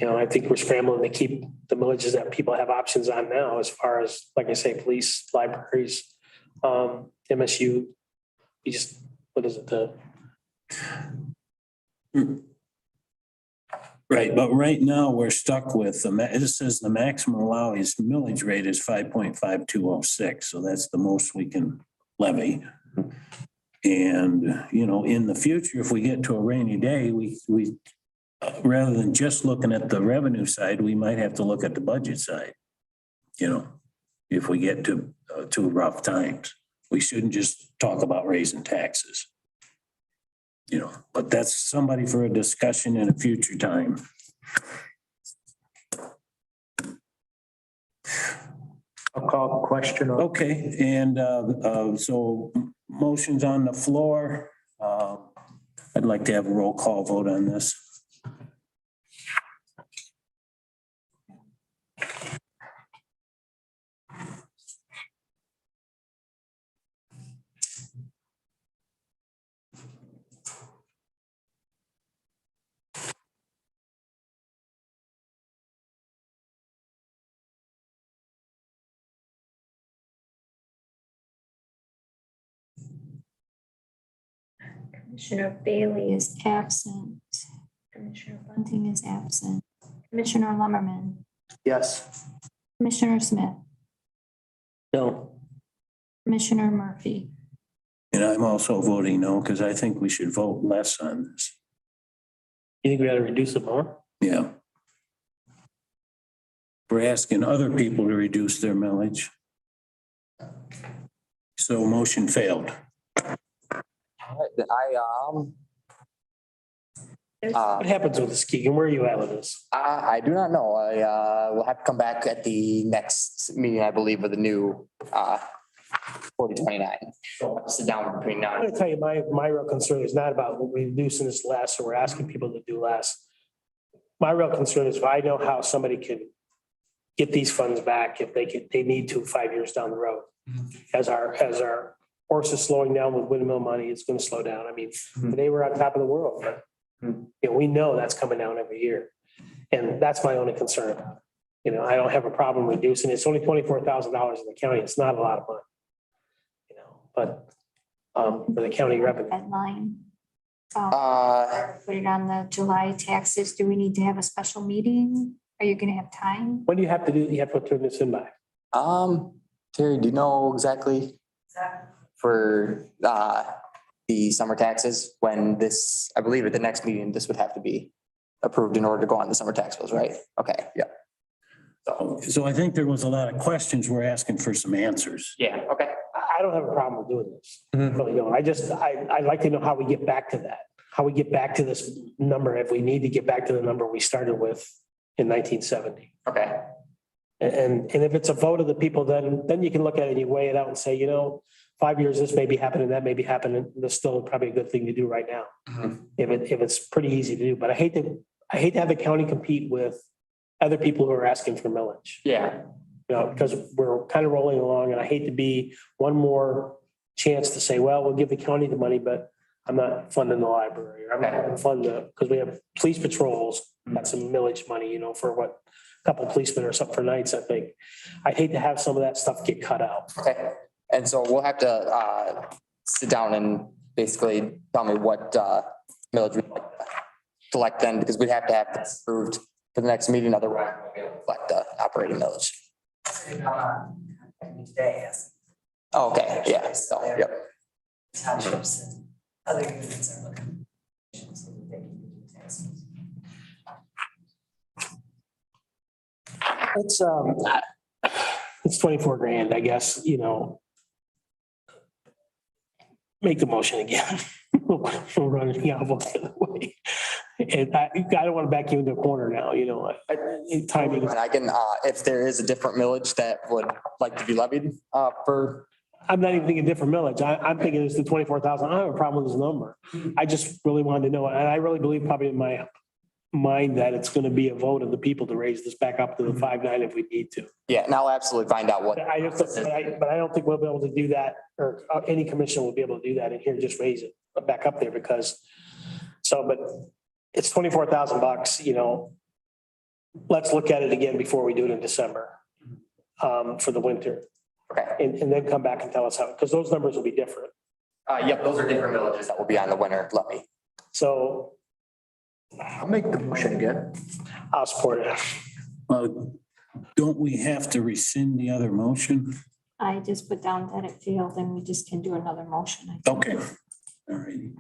I think we're scrambling to keep the millages that people have options on now, as far as, like I say, police, libraries, MSU. What is it? Right, but right now we're stuck with it says the maximum allowed millage rate is 5.5206. So that's the most we can levy. And, in the future, if we get to a rainy day, we rather than just looking at the revenue side, we might have to look at the budget side. If we get to rough times, we shouldn't just talk about raising taxes. But that's somebody for a discussion in a future time. I'll call the question. Okay, and so motions on the floor. I'd like to have a roll call vote on this. Commissioner Bailey is absent. Bunting is absent. Commissioner Lumberman, Yes. Commissioner Smith, No. Commissioner Murphy. And I'm also voting no, because I think we should vote less on this. You think we ought to reduce it more? Yeah. We're asking other people to reduce their millage. So motion failed. All right, then What happens with this, Keegan? Where are you at with this? I do not know. I will have to come back at the next meeting, I believe, with the new 4029. So sit down between now I'm and gonna tell you, my real concern is not about reducing this less, or we're asking people to do less. My real concern is if I know how somebody can get these funds back if they need to 5 years down the road. As our horse is slowing down with windmill money, it's gonna slow down. I mean, today we're on top of the world, but we know that's coming down every year. And that's my only concern about it. You know, I don't have a problem reducing it. It's only $24,000 in the county. It's not a lot of money. You know, but for the county revenue. Deadline. Uh, Put it on the July taxes. Do we need to have a special meeting? Are you gonna have time? When do you have to do, you have to turn this in by? Terry, do you know exactly for the summer taxes when this, I believe at the next meeting, this would have to be approved in order to go on the summer tax bills, right? Okay, yeah. So I think there was a lot of questions. We're asking for some answers. Yeah, okay. I don't have a problem with doing this. Mhm. Really don't. I'd like to know how we get back to that. How we get back to this number, if we need to get back to the number we started with in 1970. Okay. And if it's a vote of the people, then you can look at it and you weigh it out and say, 5 years, this may be happening, that may be happening. That's still probably a good thing to do right now. Mhm. If it's pretty easy to do, but I hate to have the county compete with other people who are asking for millage. Yeah, Because we're kind of rolling along and I hate to be one more chance to say, well, we'll give the county the money, but I'm not funding the library. Or I'm not going to fund because we have police patrols, got some millage money, for what, a couple policemen or something for nights, I think. I hate to have some of that stuff get cut out. okay. And so we'll have to sit down and basically tell me what millage we'd like to collect then, because we'd have to have this approved for the next meeting, otherwise we'll be able to collect the operating millage. Oh, okay, yeah, so, yep. Townships and other units are looking. So that they can do taxes. It's 24 grand, I guess, Make the motion again. We'll run it, we'll get it away. And I don't want to back you into a corner now, timing. And I can, if there is a different millage that would like to be levied for, I'm not even thinking different millage. I'm thinking it's the 24,000. I don't have a problem with this number. I just really wanted to know, and I really believe probably in my mind that it's going to be a vote of the people to raise this back up to the 5.9 if we need to. yeah, and I'll absolutely find out what. But I don't think we'll be able to do that, or any commission will be able to do that in here, just raise it back up there but it's $24,000, Let's look at it again before we do it in December for the winter. Okay. And then come back and tell us how, because those numbers will be different. Yep, those are different villages that will be on the winter levy. So I'll make the motion again. I'll support it. Don't we have to rescind the other motion? I just put down that it failed and we just can do another motion. I think. Okay. All righty.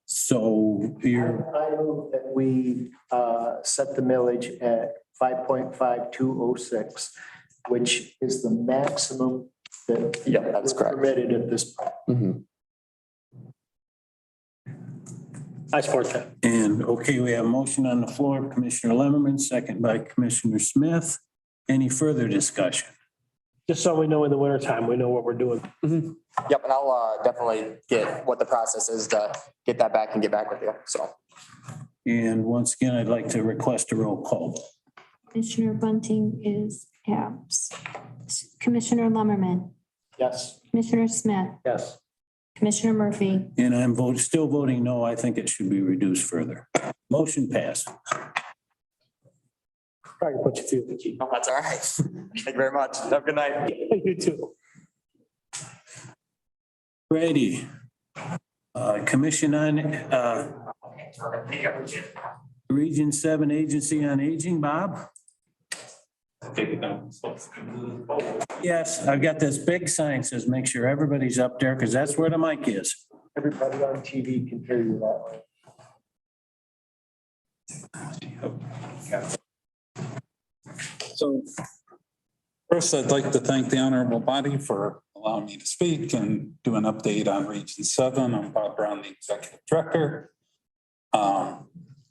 So you're, I move that we set the millage at 5.5206, which is the maximum that. Yep, that's correct. Permitted at this point. Mhm. I support that. and okay, we have a motion on the floor, Commissioner Lemmerman, second by Commissioner Smith. Any further discussion? Just so we know in the winter time, we know what we're doing. Yep, and I'll definitely get what the process is to get that back and get back with you, so. And once again, I'd like to request a roll call. Commissioner Bunting is absent. Commissioner Lumberman, Yes. Commissioner Smith, Yes. Commissioner Murphy, And I'm still voting no. I think it should be reduced further. Motion passed. Trying to put you through the key. No, that's all right. Thank you very much. Have a good night. You too. Ready. Commission on, Region 7 Agency on Aging, Bob? Yes, I've got this big sign says, make sure everybody's up there because that's where the mic is. Everybody on TV can hear you that way. So first, I'd like to thank the honorable body for allowing me to speak and do an update on Region 7. I'm Bob Brown, the Executive Director.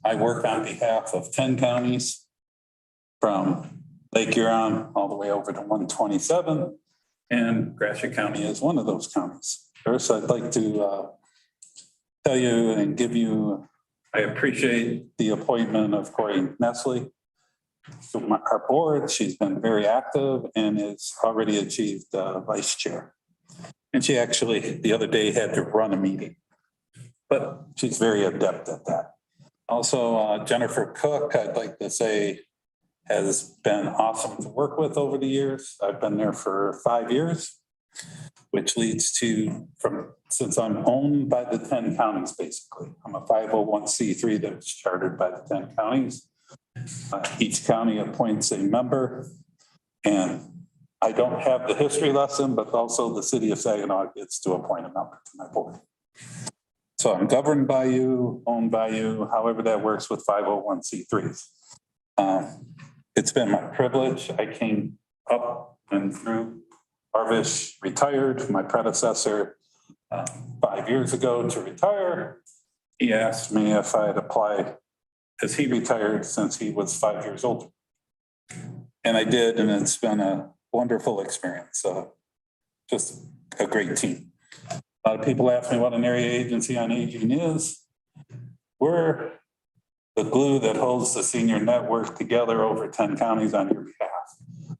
I work on behalf of 10 counties from Lake Huron all the way over to 127, and Gratiot County is one of those counties. First, I'd like to tell you and give you, I appreciate the appointment of Corey Nestle to our board. She's been very active and has already achieved vice chair. And she actually, the other day, had to run a meeting, but she's very adept at that. Also, Jennifer Cook, I'd like to say, has been awesome to work with over the years. I've been there for 5 years, which leads to, since I'm owned by the 10 counties, basically. I'm a 501c3 that's chartered by the 10 counties. Each county appoints a member, and I don't have the history lesson, but also the city of Saginaw gets to appoint a member to my board. So I'm governed by you, owned by you, however that works with 501c3s. It's been my privilege. I came up and through Arvish retired, my predecessor, 5 years ago to retire. He asked me if I'd apply as he retired since he was 5 years older. And I did, and it's been a wonderful experience. Just a great team. A lot of people ask me what an area agency on aging is. We're the glue that holds the senior network together over 10 counties on your behalf.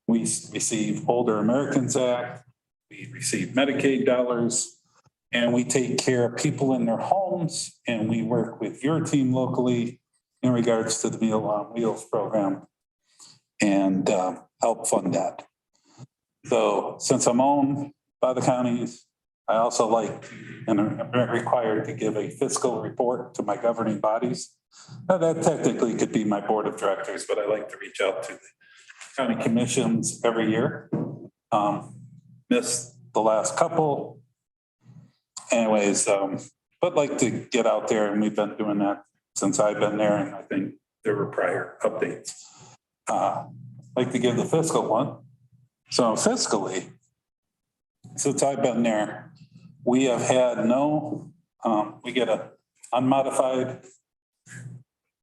We receive Older Americans Act, we receive Medicaid dollars, and we take care of people in their homes, and we work with your team locally in regards to the Meal on Wheels program and help fund that. So since I'm owned by the counties, I also like and am required to give a fiscal report to my governing bodies. Now, that technically could be my board of directors, but I like to reach out to the county commissions every year. Missed the last couple. Anyways, but like to get out there, and we've been doing that since I've been there, and I think there were prior updates. Like to give the fiscal one. So fiscally, since I've been there, we have had we get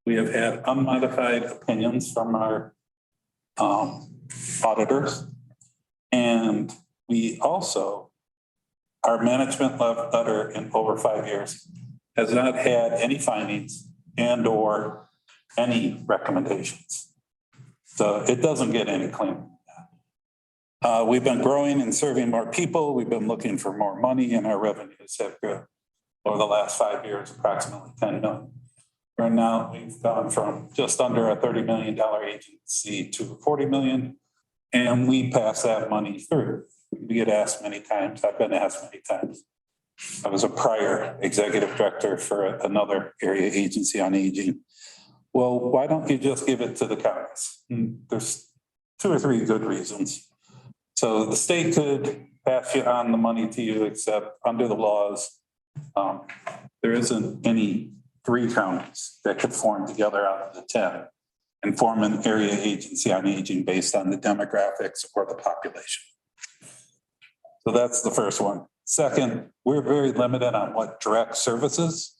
we have had unmodified opinions from our auditors. And we also, our management letter in over 5 years has not had any findings and or any recommendations. So it doesn't get any cleaner. We've been growing and serving more people. We've been looking for more money, and our revenues have grown over the last 5 years, approximately 10 million. Right now, we've gone from just under a $30 million agency to 40 million, and we pass that money through. We get asked many times. I've been asked many times. I was a prior executive director for another area agency on aging. Well, why don't you just give it to the counties? There's 2 or 3 good reasons. So the state could pass on the money to you, except under the laws, there isn't any 3 counties that could form together out of the 10 and form an area agency on aging based on the demographics or the population. So that's the first one. Second, we're very limited on what direct services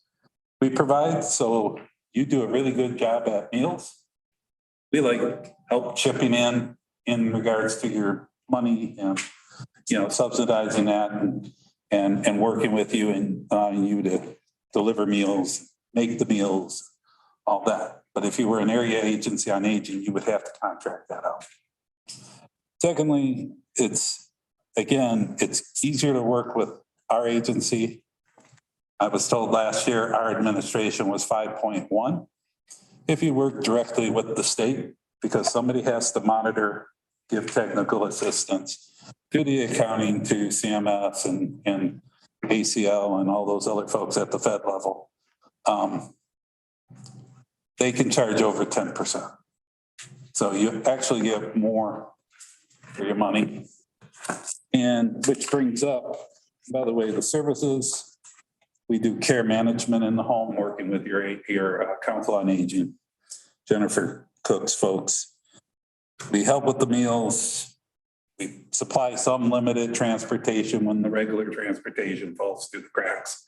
we provide. So you do a really good job at meals. We like help chipping in regards to your money and, subsidizing that and working with you and allowing you to deliver meals, make the meals, all that. But if you were an area agency on aging, you would have to contract that out. Secondly, it's easier to work with our agency. I was told last year our administration was 5.1. If you work directly with the state, because somebody has to monitor, give technical assistance, do the accounting to CMS and ACL and all those other folks at the Fed level. they can charge over 10%. So you actually get more for your money. And which brings up, by the way, the services. We do care management in the home, working with your council on aging, Jennifer Cook's folks. We help with the meals. We supply some limited transportation when the regular transportation falls through the cracks.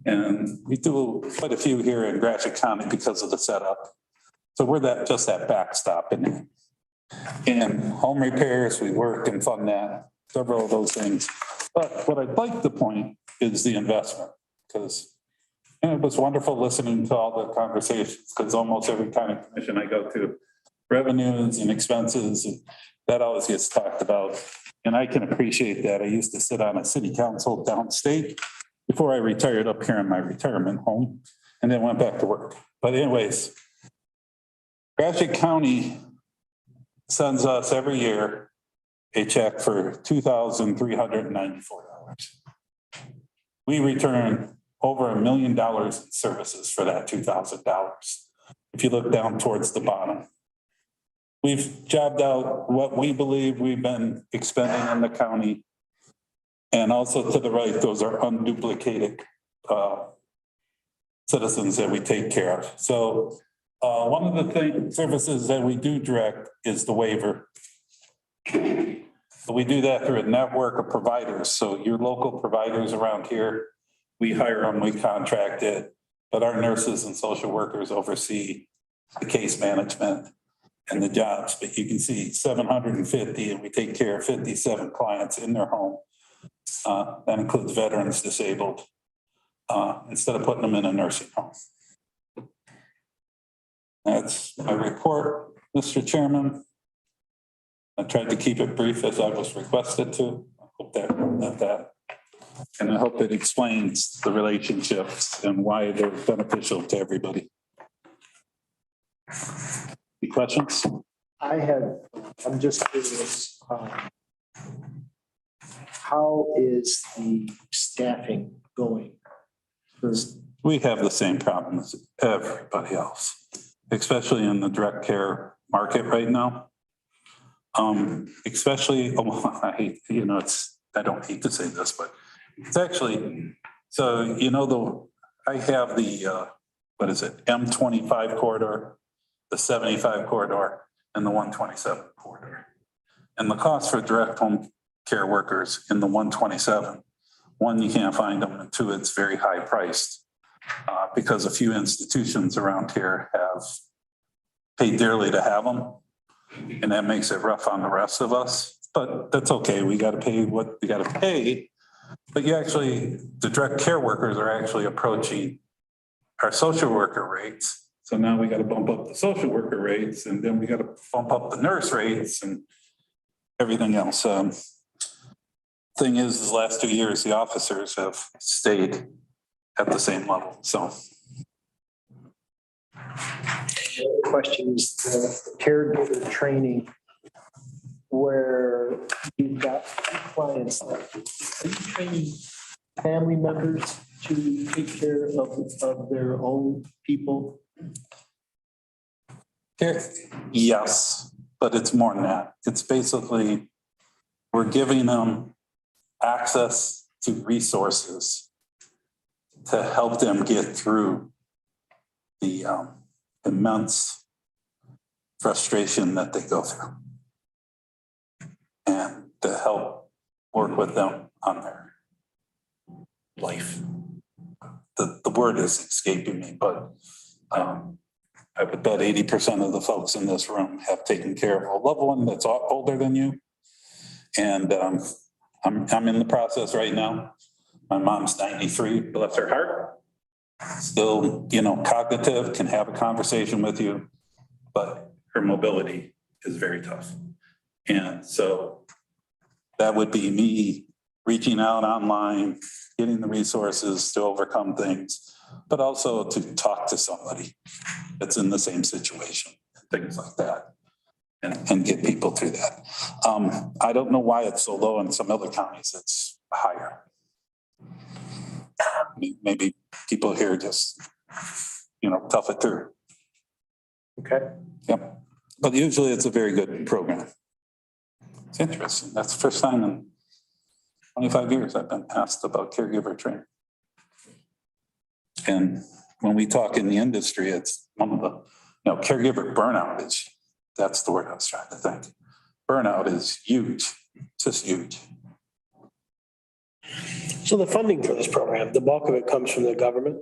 And we do quite a few here in Gratiot County because of the setup. So we're just that backstop in it. And home repairs, we work and fund that, several of those things. But what I'd like to point is the investment, because it was wonderful listening to all the conversations, because almost every kind of commission I go to, revenues and expenses, and that always gets talked about. And I can appreciate that. I used to sit on a city council downstate before I retired up here in my retirement home, and then went back to work. But anyways, Gratiot County sends us every year a check for $2,394. We return over $1 million in services for that $2,000. If you look down towards the bottom, we've jobbed out what we believe we've been expending in the county. And also to the right, those are unduplicated citizens that we take care of. So one of the services that we do direct is the waiver. We do that through a network of providers. So your local providers around here, we hire them, we contract it, but our nurses and social workers oversee the case management and the jobs. But you can see 750, and we take care of 57 clients in their home. That includes veterans, disabled, instead of putting them in a nursing home. That's my report, Mr. Chairman. I tried to keep it brief as I was requested to. I hope that, and I hope it explains the relationships and why they're beneficial to everybody. Any questions? I'm just curious, how is the staffing going? We have the same problem as everybody else, especially in the direct care market right now. Especially, I don't hate to say this, but it's actually, so, I have the, M25 corridor, the 75 corridor, and the 127 corridor. And the cost for direct home care workers in the 127, one, you can't find them, and two, it's very high priced because a few institutions around here have paid dearly to have them. And that makes it rough on the rest of us, but that's okay. We got to pay what we got to pay. But the direct care workers are actually approaching our social worker rates. So now we got to bump up the social worker rates, and then we got to bump up the nurse rates and everything else. Thing is, the last 2 years, the officers have stayed at the same level, so. The question is the caregiver training, where you've got clients. Are you training family members to take care of their own people? Yes, but it's more than that. It's basically, we're giving them access to resources to help them get through the immense frustration that they go through, and to help work with them on their life. The word is escaping me, but I would bet 80% of the folks in this room have taken care of a loved one that's older than you. And I'm in the process right now. My mom's 93, bless her heart. Still, cognitive, can have a conversation with you, but her mobility is very tough. And so that would be me reaching out online, getting the resources to overcome things, but also to talk to somebody that's in the same situation, things like that, and get people through that. I don't know why it's so low in some other counties. It's higher. Maybe people here just, tough it through. Okay. Yep. But usually it's a very good program. It's interesting. That's the first time in 25 years I've been asked about caregiver training. And when we talk in the industry, it's one of the, caregiver burnout is, that's the word I was trying to think. Burnout is huge. It's just huge. So the funding for this program, the bulk of it comes from the government?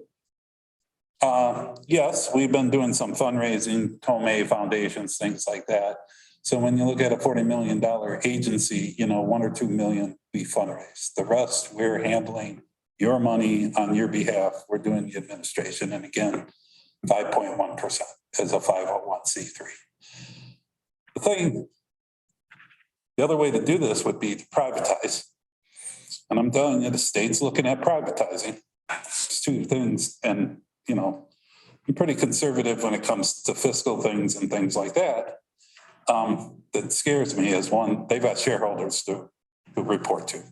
Yes, we've been doing some fundraising, Tomei foundations, things like that. So when you look at a $40 million agency, 1 or 2 million we fundraise. The rest, we're handling your money on your behalf. We're doing the administration. And again, 5.1% as a 501c3. The other way to do this would be to privatize. And I'm telling you, the state's looking at privatizing. It's two things. And, I'm pretty conservative when it comes to fiscal things and things like that. That scares me is one, they've got shareholders to report to.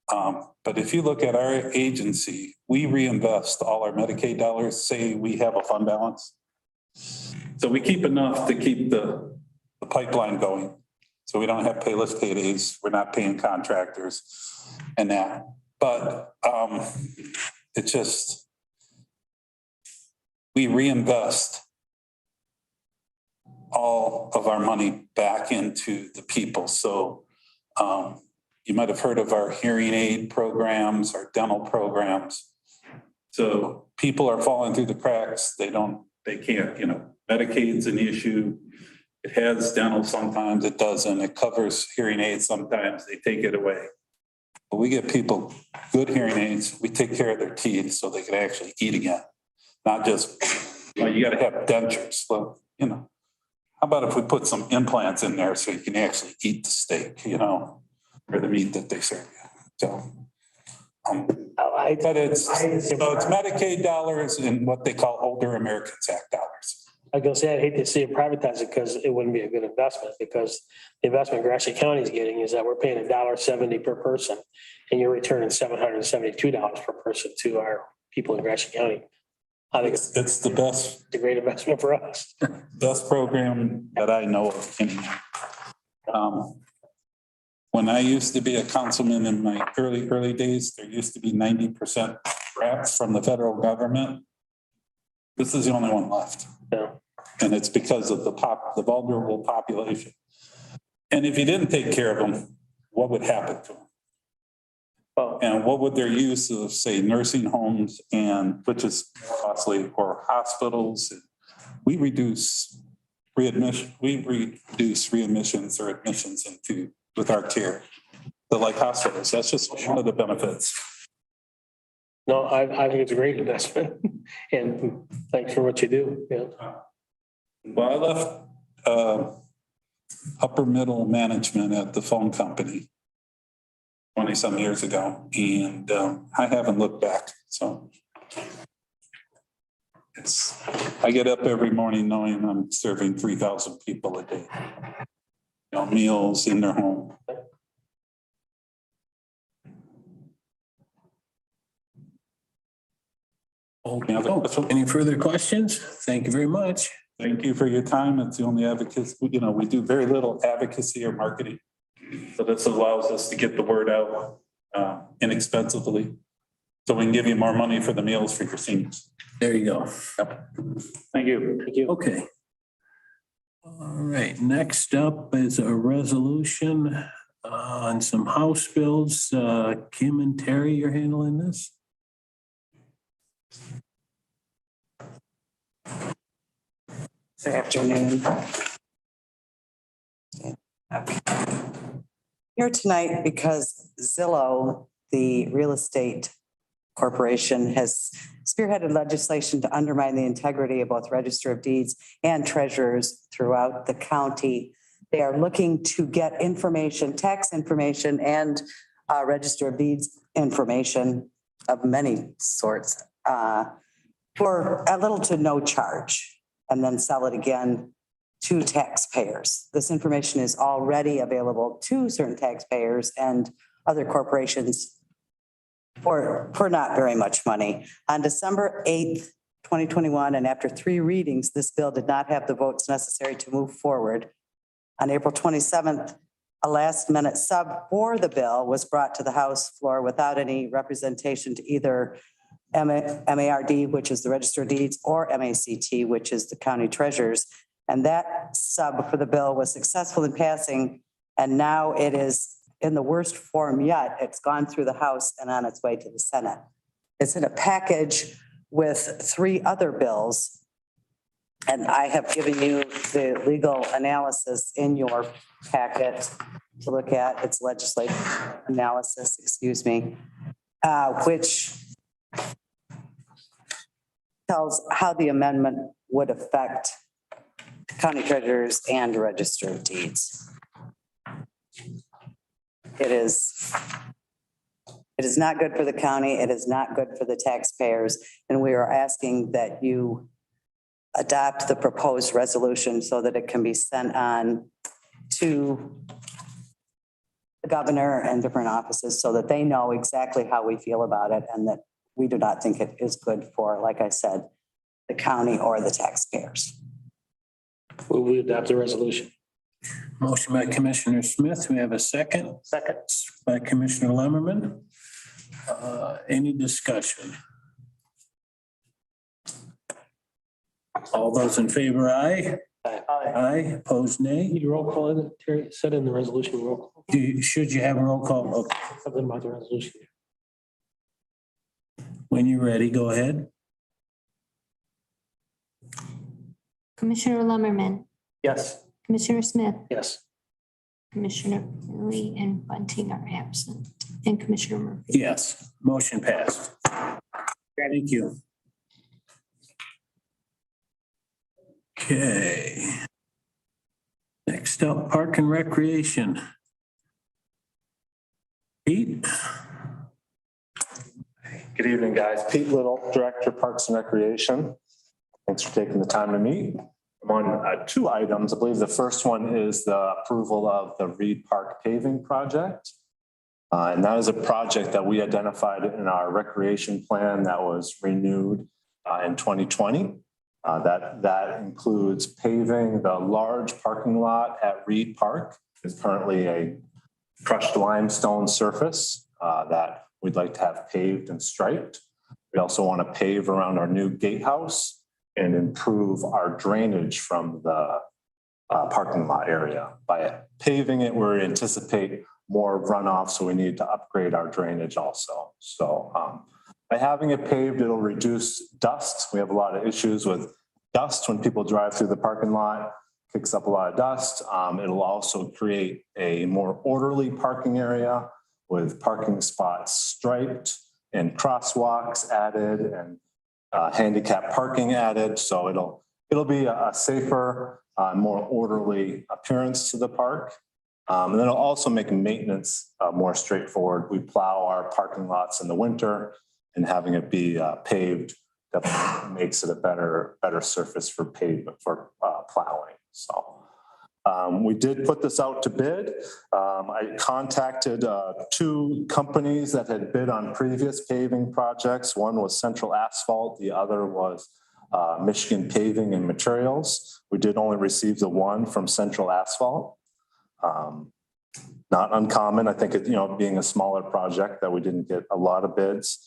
But if you look at our agency, we reinvest all our Medicaid dollars, say we have a fund balance. So we keep enough to keep the pipeline going. So we don't have payless paydays. We're not paying contractors and that. But it's just, we reinvest all of our money back into the people. So you might have heard of our hearing aid programs, our dental programs. So people are falling through the cracks. They can't, Medicaid's an issue. It has dental sometimes, it doesn't. It covers hearing aids sometimes, they take it away. But we get people good hearing aids, we take care of their teeth so they can actually eat again. Not just, you got to have dentures. Well, how about if we put some implants in there so you can actually eat the steak, or the meat that they serve you. So, but it's Medicaid dollars and what they call Older Americans Act dollars. I was gonna say, I'd hate to see it privatized because it wouldn't be a good investment, because the investment Gratiot County is getting is that we're paying $1.70 per person and you're returning $772 per person to our people in Gratiot County. I think It's the best. It's a great investment for us. Best program that I know of. When I used to be a councilman in my early days, there used to be 90% grants from the federal government. This is the only one left. Yeah. And it's because of the vulnerable population. And if you didn't take care of them, what would happen to them? Well, And what would their use of, say, nursing homes and, which is costly, or hospitals? We reduce readmissions or admissions with our care. But like hospitals, that's just one of the benefits. no, I think it's a great investment and thanks for what you do. Yeah. Well, I left upper middle management at the phone company 20-some years ago, and I haven't looked back. So I get up every morning knowing I'm serving 3,000 people a day. Meals in their home. Any further questions? Thank you very much. Thank you for your time. It's the only advocacy, we do very little advocacy or marketing. So this allows us to get the word out inexpensively. So we can give you more money for the meals for your seniors. There you go. Thank you. Thank you. Okay. All right, next up is a resolution on some house bills. Kim and Terry, you're handling this? Good afternoon. Here tonight because Zillow, the real estate corporation, has spearheaded legislation to undermine the integrity of both Register of Deeds and treasurers throughout the county. They are looking to get information, tax information, and Register of Deeds information of many sorts for a little to no charge, and then sell it again to taxpayers. This information is already available to certain taxpayers and other corporations for not very much money. On December 8th, 2021, and after 3 readings, this bill did not have the votes necessary to move forward. On April 27th, a last-minute sub for the bill was brought to the House floor without any representation to either MARD, which is the Register of Deeds, or MACT, which is the county treasurers. And that sub for the bill was successful in passing, and now it is in the worst form yet. It's gone through the House and on its way to the Senate. It's in a package with 3 other bills. And I have given you the legal analysis in your packet to look at. It's legislative analysis, excuse me, which tells how the amendment would affect county treasurers and Register of Deeds. It is not good for the county. It is not good for the taxpayers. And we are asking that you adopt the proposed resolution so that it can be sent on to the governor and different offices so that they know exactly how we feel about it and that we do not think it is good for, like I said, the county or the taxpayers. Will we adopt the resolution? Motion by Commissioner Smith. We have a second. Second. By Commissioner Lemmerman. Any discussion? All those in favor, aye. Aye. Aye. Opposed, nay. Need a roll call in it, Terry? Said in the resolution, roll call. Should you have a roll call? Okay. Something about the resolution. When you're ready, go ahead. Commissioner Lumberman, Yes. Commissioner Smith, Yes. Commissioner Lee and Bunting are absent, and Commissioner Murphy. Yes, motion passed. Thank you. Okay. Next up, Park and Recreation. Pete? Good evening, guys. Pete Little, Director, Parks and Recreation. Thanks for taking the time to meet. I'm on 2 items. I believe the first one is the approval of the Reed Park paving project. And that is a project that we identified in our recreation plan that was renewed in 2020. That includes paving the large parking lot at Reed Park. It's currently a crushed limestone surface that we'd like to have paved and striped. We also want to pave around our new gatehouse and improve our drainage from the parking lot area. By paving it, we anticipate more runoff, so we need to upgrade our drainage also. So by having it paved, it'll reduce dust. We have a lot of issues with dust when people drive through the parking lot, kicks up a lot of dust. It'll also create a more orderly parking area with parking spots striped and crosswalks added and handicap parking added. So it'll be a safer, more orderly appearance to the park. And then it'll also make maintenance more straightforward. We plow our parking lots in the winter, and having it be paved definitely makes it a better surface for pavement for plowing. So we did put this out to bid. I contacted 2 companies that had bid on previous paving projects. One was Central Asphalt, the other was Michigan Paving and Materials. We did only receive the one from Central Asphalt. Not uncommon, I think, being a smaller project that we didn't get a lot of bids.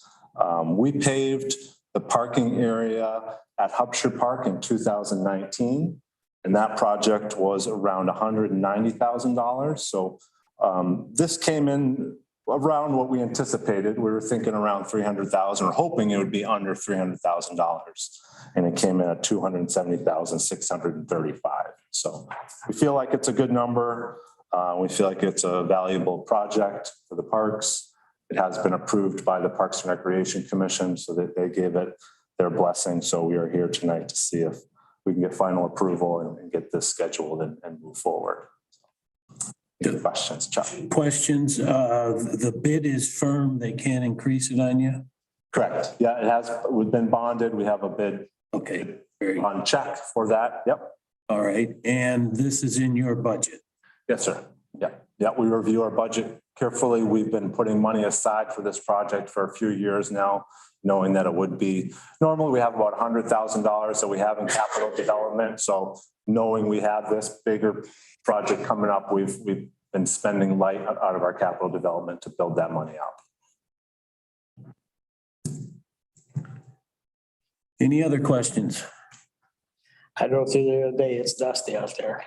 We paved the parking area at Hubshire Park in 2019. And that project was around $190,000. So this came in around what we anticipated. We were thinking around $300,000, or hoping it would be under $300,000. And it came in at $270,635. So we feel like it's a good number. We feel like it's a valuable project for the parks. It has been approved by the Parks and Recreation Commission, so that they gave it their blessing. So we are here tonight to see if we can get final approval and get this scheduled and move forward. Any questions, Chuck? Questions? The bid is firm. They can't increase it on you? Correct. Yeah, it has. We've been bonded. We have a bid. Okay. On check for that. Yep. All right. And this is in your budget? Yes, sir. Yeah. Yeah. We review our budget carefully. We've been putting money aside for this project for a few years now. knowing that it would be, normally we have about $100,000 that we have in capital development. So knowing we have this bigger project coming up, we've been spending light out of our capital development to build that money up. Any other questions? I drove through there the other day. It's dusty out there.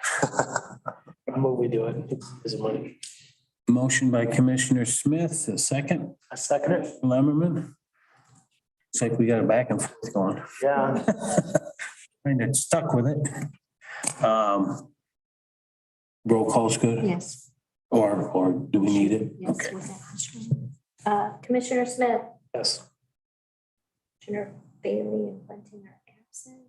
I'm moving, we do it. It's money. Motion by Commissioner Smith, a second. I second it. Lemmerman. Looks like we got a back and forth going. Yeah. Kind of stuck with it. Roll call's good? Yes. Or do we need it? Yes. Okay. with that. Commissioner Smith, Yes. Commissioner Bailey and Bunting are absent.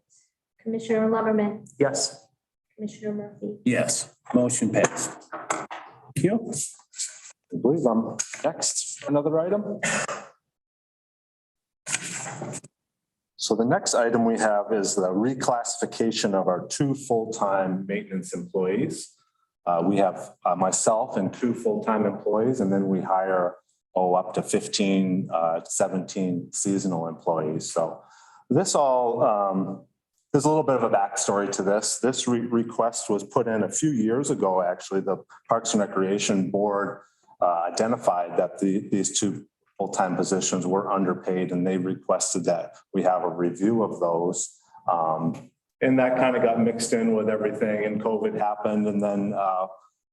Commissioner Lumberman, Yes. Commissioner Murphy. Yes, motion passed. Thank you. I believe I'm next, another item. So the next item we have is the reclassification of our 2 full-time maintenance employees. We have myself and 2 full-time employees, and then we hire up to 15, 17 seasonal employees. So this all, there's a little bit of a backstory to this. This request was put in a few years ago, actually. The Parks and Recreation Board identified that these 2 full-time positions were underpaid, and they requested that we have a review of those. And that kind of got mixed in with everything, and COVID happened, and then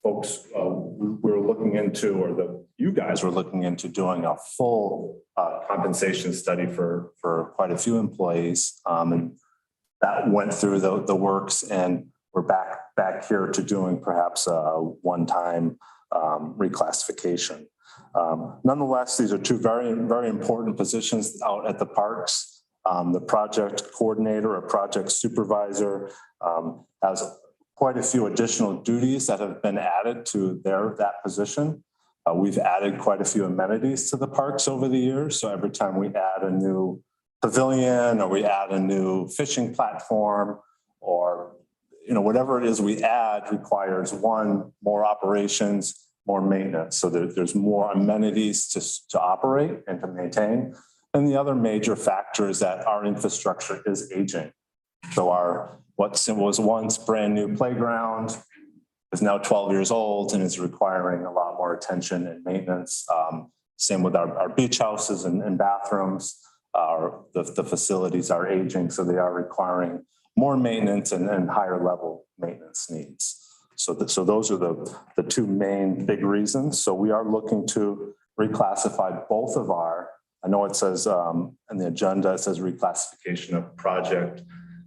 folks we were looking into, or you guys were looking into doing a full compensation study for quite a few employees. And that went through the works, and we're back here to doing perhaps a one-time reclassification. Nonetheless, these are 2 very, very important positions out at the parks. The project coordinator or project supervisor has quite a few additional duties that have been added to that position. We've added quite a few amenities to the parks over the years. So every time we add a new pavilion, or we add a new fishing platform, or whatever it is we add requires more operations, more maintenance. So there's more amenities to operate and to maintain. And the other major factor is that our infrastructure is aging. So what was once brand new playground is now 12 years old and is requiring a lot more attention and maintenance. Same with our beach houses and bathrooms. The facilities are aging, so they are requiring more maintenance and higher level maintenance needs. So those are the 2 main big reasons. So we are looking to reclassify both of our, I know it says in the agenda, it says reclassification of project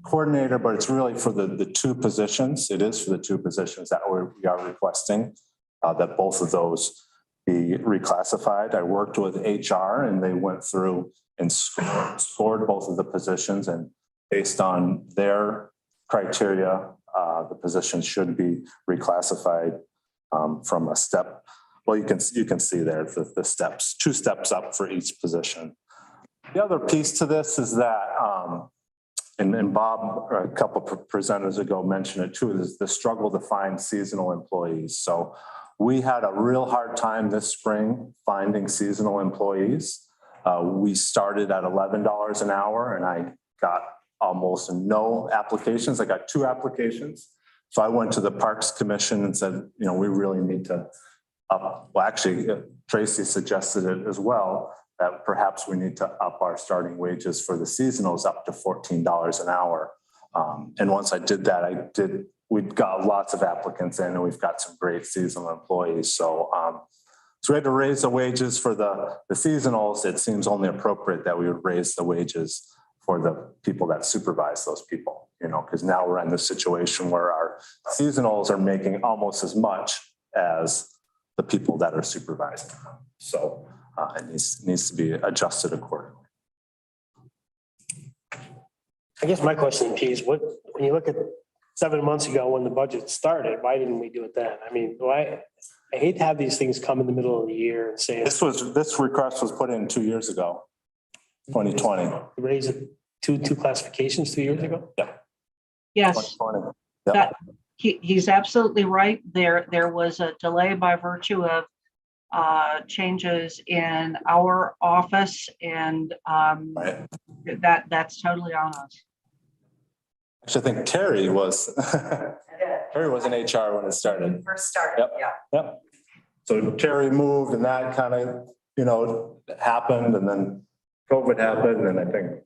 coordinator, but it's really for the 2 positions. It is for the 2 positions that we are requesting that both of those be reclassified. I worked with HR, and they went through and scored both of the positions, and based on their criteria, the position should be reclassified from a step. Well, you can see there the steps, 2 steps up for each position. The other piece to this is that, and Bob, a couple of presenters ago mentioned it too, is the struggle to find seasonal employees. So we had a real hard time this spring finding seasonal employees. We started at $11 an hour, and I got almost no applications. I got 2 applications. So I went to the Parks Commission and said, we really need to up. Well, actually, Tracy suggested it as well, that perhaps we need to up our starting wages for the seasonals up to $14 an hour. And once I did that, we got lots of applicants in, and we've got some great seasonal employees. So we had to raise the wages for the seasonals. It seems only appropriate that we would raise the wages for the people that supervise those people, because now we're in this situation where our seasonals are making almost as much as the people that are supervising. So it needs to be adjusted accordingly. I guess my question, P, is when you look at 7 months ago when the budget started, why didn't we do it then? I mean, I hate to have these things come in the middle of the year and say. This request was put in 2 years ago, 2020. Raise it two classifications 2 years ago? Yeah. Yes. 2020. Yeah. He's absolutely right. There was a delay by virtue of changes in our office, and Right. that's totally on us. Actually, I think Terry was, Terry was in HR when it started. First started, Yep. yeah. Yep. So Terry moved and that kind of, happened, and then COVID happened, and I think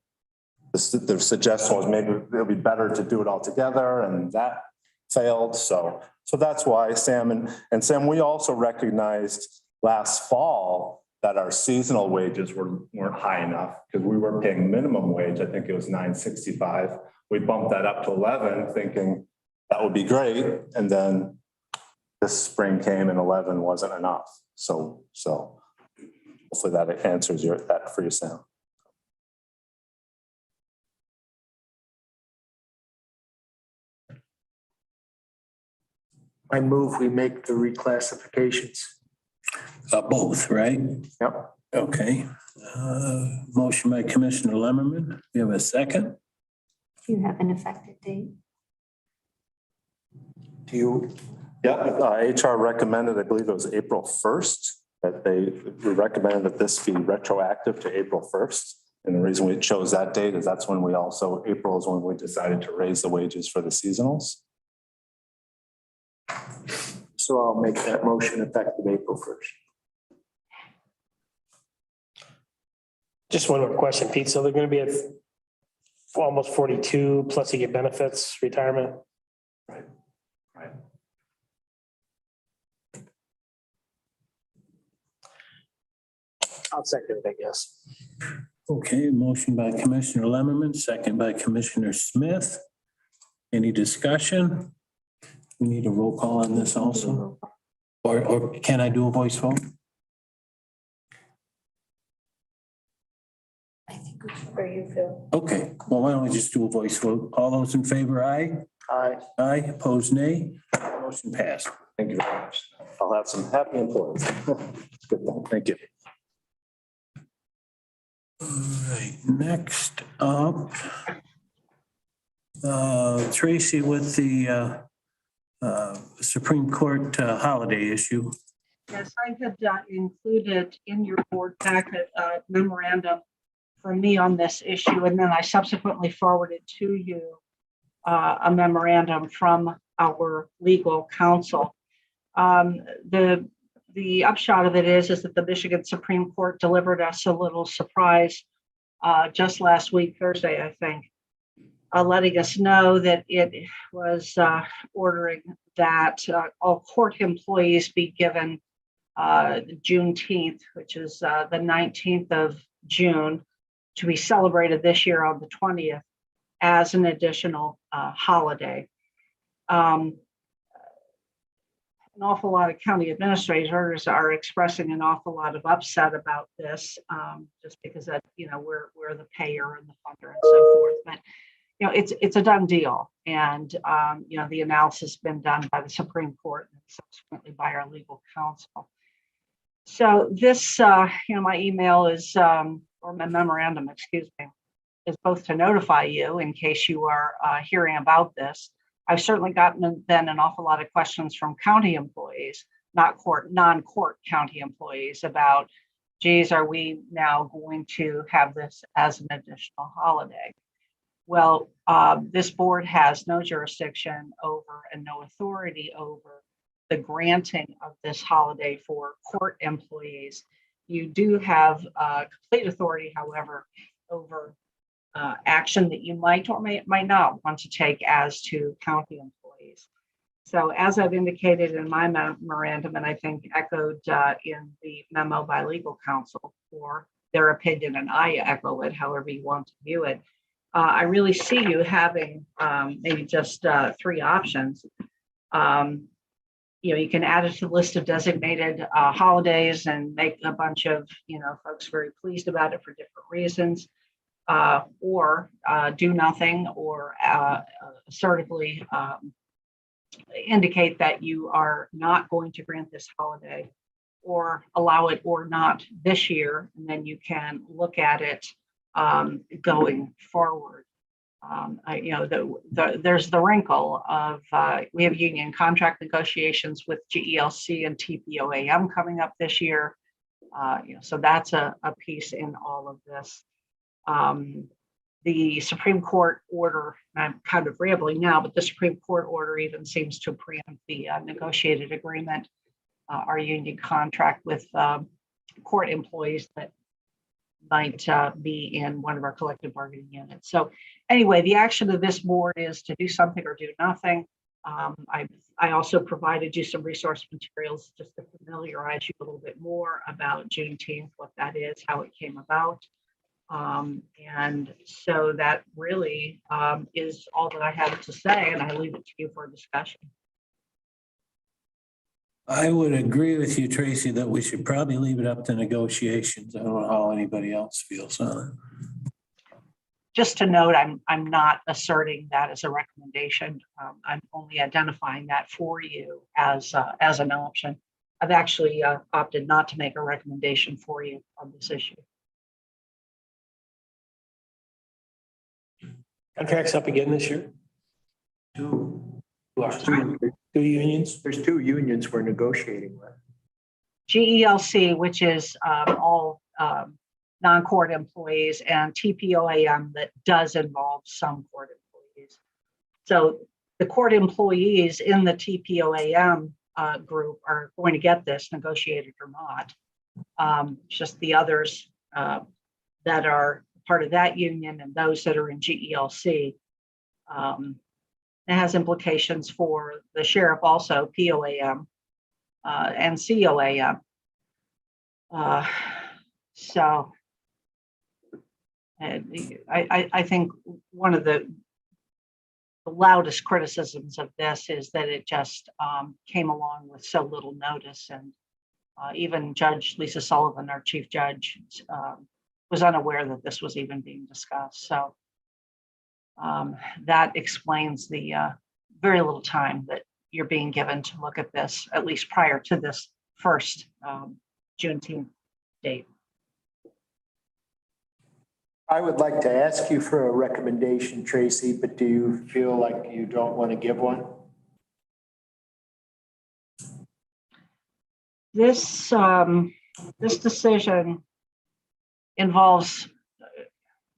the suggestion was maybe it'll be better to do it all together, and that failed. So that's why Sam and Sam, we also recognized last fall that our seasonal wages weren't high enough because we were paying minimum wage. I think it was $9.65. We bumped that up to 11, thinking that would be great. And then this spring came and 11 wasn't enough. So hopefully that answers that for you, Sam. I move we make the reclassifications. Both, right? Yep. Okay. Motion by Commissioner Lemmerman. We have a second. Do you have an effective date? Do you? Yeah, HR recommended, I believe it was April 1st, that we recommended that this be retroactive to April 1st. And the reason we chose that date is that's when April is when we decided to raise the wages for the seasonals. So I'll make that motion effective April 1st. Just one more question, Pete. So they're going to be at almost 42 plus you get benefits, retirement. Right. I'll second it, I guess. Okay, motion by Commissioner Lemmerman, second by Commissioner Smith. Any discussion? We need a roll call on this also. Or can I do a voice vote? I think whichever you feel. Okay, well, why don't we just do a voice vote? All those in favor, aye? Aye. Aye, opposed, nay. Motion passed. Thank you very much. I'll have some happy employees. Good thing. Thank you. All right, next up, Tracy with the Supreme Court holiday issue. Yes, I had included in your board packet a memorandum from me on this issue, and then I subsequently forwarded to you a memorandum from our legal counsel. The upshot of it is that the Michigan Supreme Court delivered us a little surprise just last week, Thursday, I think, letting us know that it was ordering that all court employees be given Juneteenth, which is the 19th of June, to be celebrated this year on the 20th as an additional holiday. An awful lot of county administrators are expressing an awful lot of upset about this, just because that, we're the payer and the funder and so forth. But it's a done deal, and the analysis has been done by the Supreme Court and subsequently by our legal counsel. So this, my email is, or my memorandum, excuse me, is both to notify you in case you are hearing about this. I've certainly gotten then an awful lot of questions from county employees, non-court county employees about, geez, are we now going to have this as an additional holiday? Well, this board has no jurisdiction over and no authority over the granting of this holiday for court employees. You do have complete authority, however, over action that you might or might not want to take as to county employees. So as I've indicated in my memorandum, and I think echoed in the memo by legal counsel for their opinion, and I echo it however you want to view it, I really see you having maybe just three options. You can add it to the list of designated holidays and make a bunch of folks very pleased about it for different reasons. Or do nothing, or assertively indicate that you are not going to grant this holiday, or allow it or not this year, and then you can look at it going forward. there's the wrinkle of, we have union contract negotiations with GELC and TPOAM coming up this year. So that's a piece in all of this. The Supreme Court order, and I'm kind of rambling now, but the Supreme Court order even seems to preempt the negotiated agreement, our union contract with court employees that might be in one of our collective bargaining units. So anyway, the action of this board is to do something or do nothing. I also provided you some resource materials just to familiarize you a little bit more about Juneteenth, what that is, how it came about. And so that really is all that I have to say, and I leave it to you for discussion. I would agree with you, Tracy, that we should probably leave it up to negotiations. I don't know how anybody else feels on it. Just to note, I'm not asserting that as a recommendation. I'm only identifying that for you as an option. I've actually opted not to make a recommendation for you on this issue. Contracts up again this year? Two Unions? There's two unions we're negotiating with. GELC, which is all non-court employees, and TPOAM that does involve some court employees. So the court employees in the TPOAM group are going to get this, negotiated or not. Just the others that are part of that union and those that are in GELC. It has implications for the sheriff also, POAM and COAM. So I think one of the loudest criticisms of this is that it just came along with so little notice, and even Judge Lisa Sullivan, our chief judge, was unaware that this was even being discussed. So that explains the very little time that you're being given to look at this, at least prior to this first Juneteenth date. I would like to ask you for a recommendation, Tracy, but do you feel like you don't want to give one? This decision involves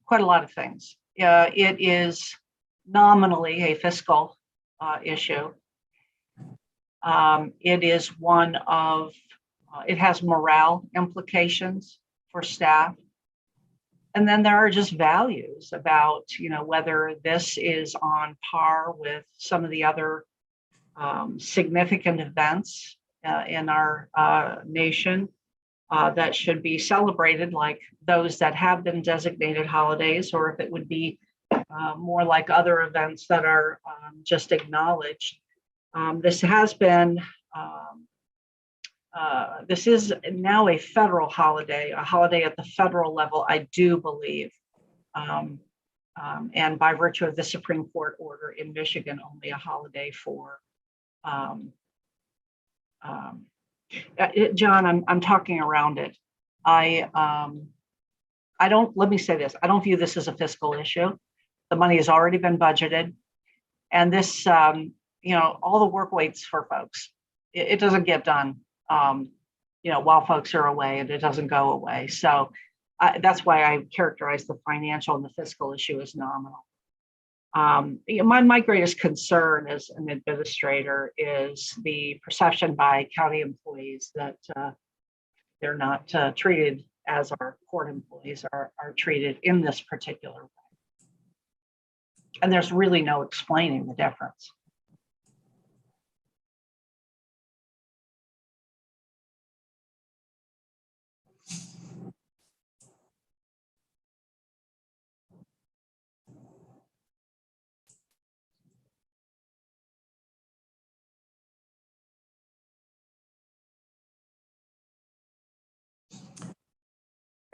quite a lot of things. It is nominally a fiscal issue. It is one of, it has morale implications for staff. And then there are just values about, whether this is on par with some of the other significant events in our nation that should be celebrated, like those that have been designated holidays, or if it would be more like other events that are just acknowledged. This has been, this is now a federal holiday, a holiday at the federal level, I do believe. And by virtue of the Supreme Court order in Michigan, only a holiday for, John, I'm talking around it. I don't, let me say this, I don't view this as a fiscal issue. The money has already been budgeted. And this, all the work waits for folks. It doesn't get done, while folks are away, and it doesn't go away. So that's why I characterize the financial and the fiscal issue as nominal. My greatest concern as an administrator is the perception by county employees that they're not treated as our court employees are treated in this particular way. And there's really no explaining the difference.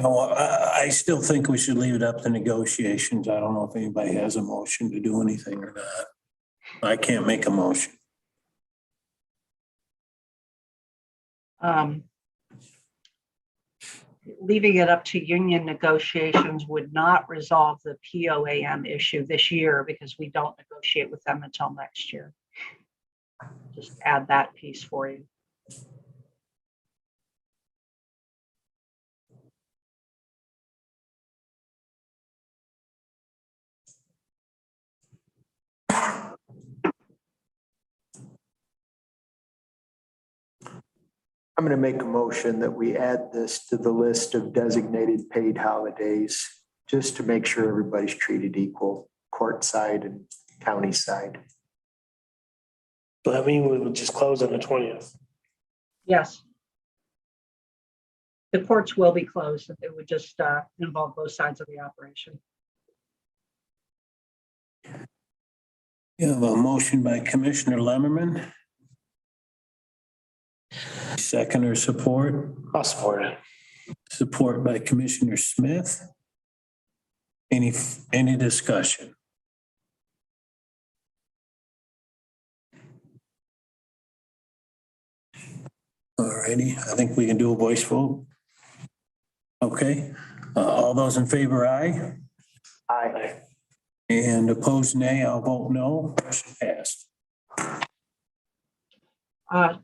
No, I still think we should leave it up to negotiations. I don't know if anybody has a motion to do anything or not. I can't make a motion. leaving it up to union negotiations would not resolve the POAM issue this year because we don't negotiate with them until next year. Just add that piece for you. I'm going to make a motion that we add this to the list of designated paid holidays, just to make sure everybody's treated equal, court side and county side. So that means we would just close on the 20th. Yes. The courts will be closed. It would just involve both sides of the operation. You have a motion by Commissioner Lemmerman. Second or support? I'll support it. Support by Commissioner Smith. Any discussion? All righty, I think we can do a voice vote. Okay, all those in favor, aye. Aye. And opposed, nay. I'll vote no. Motion passed.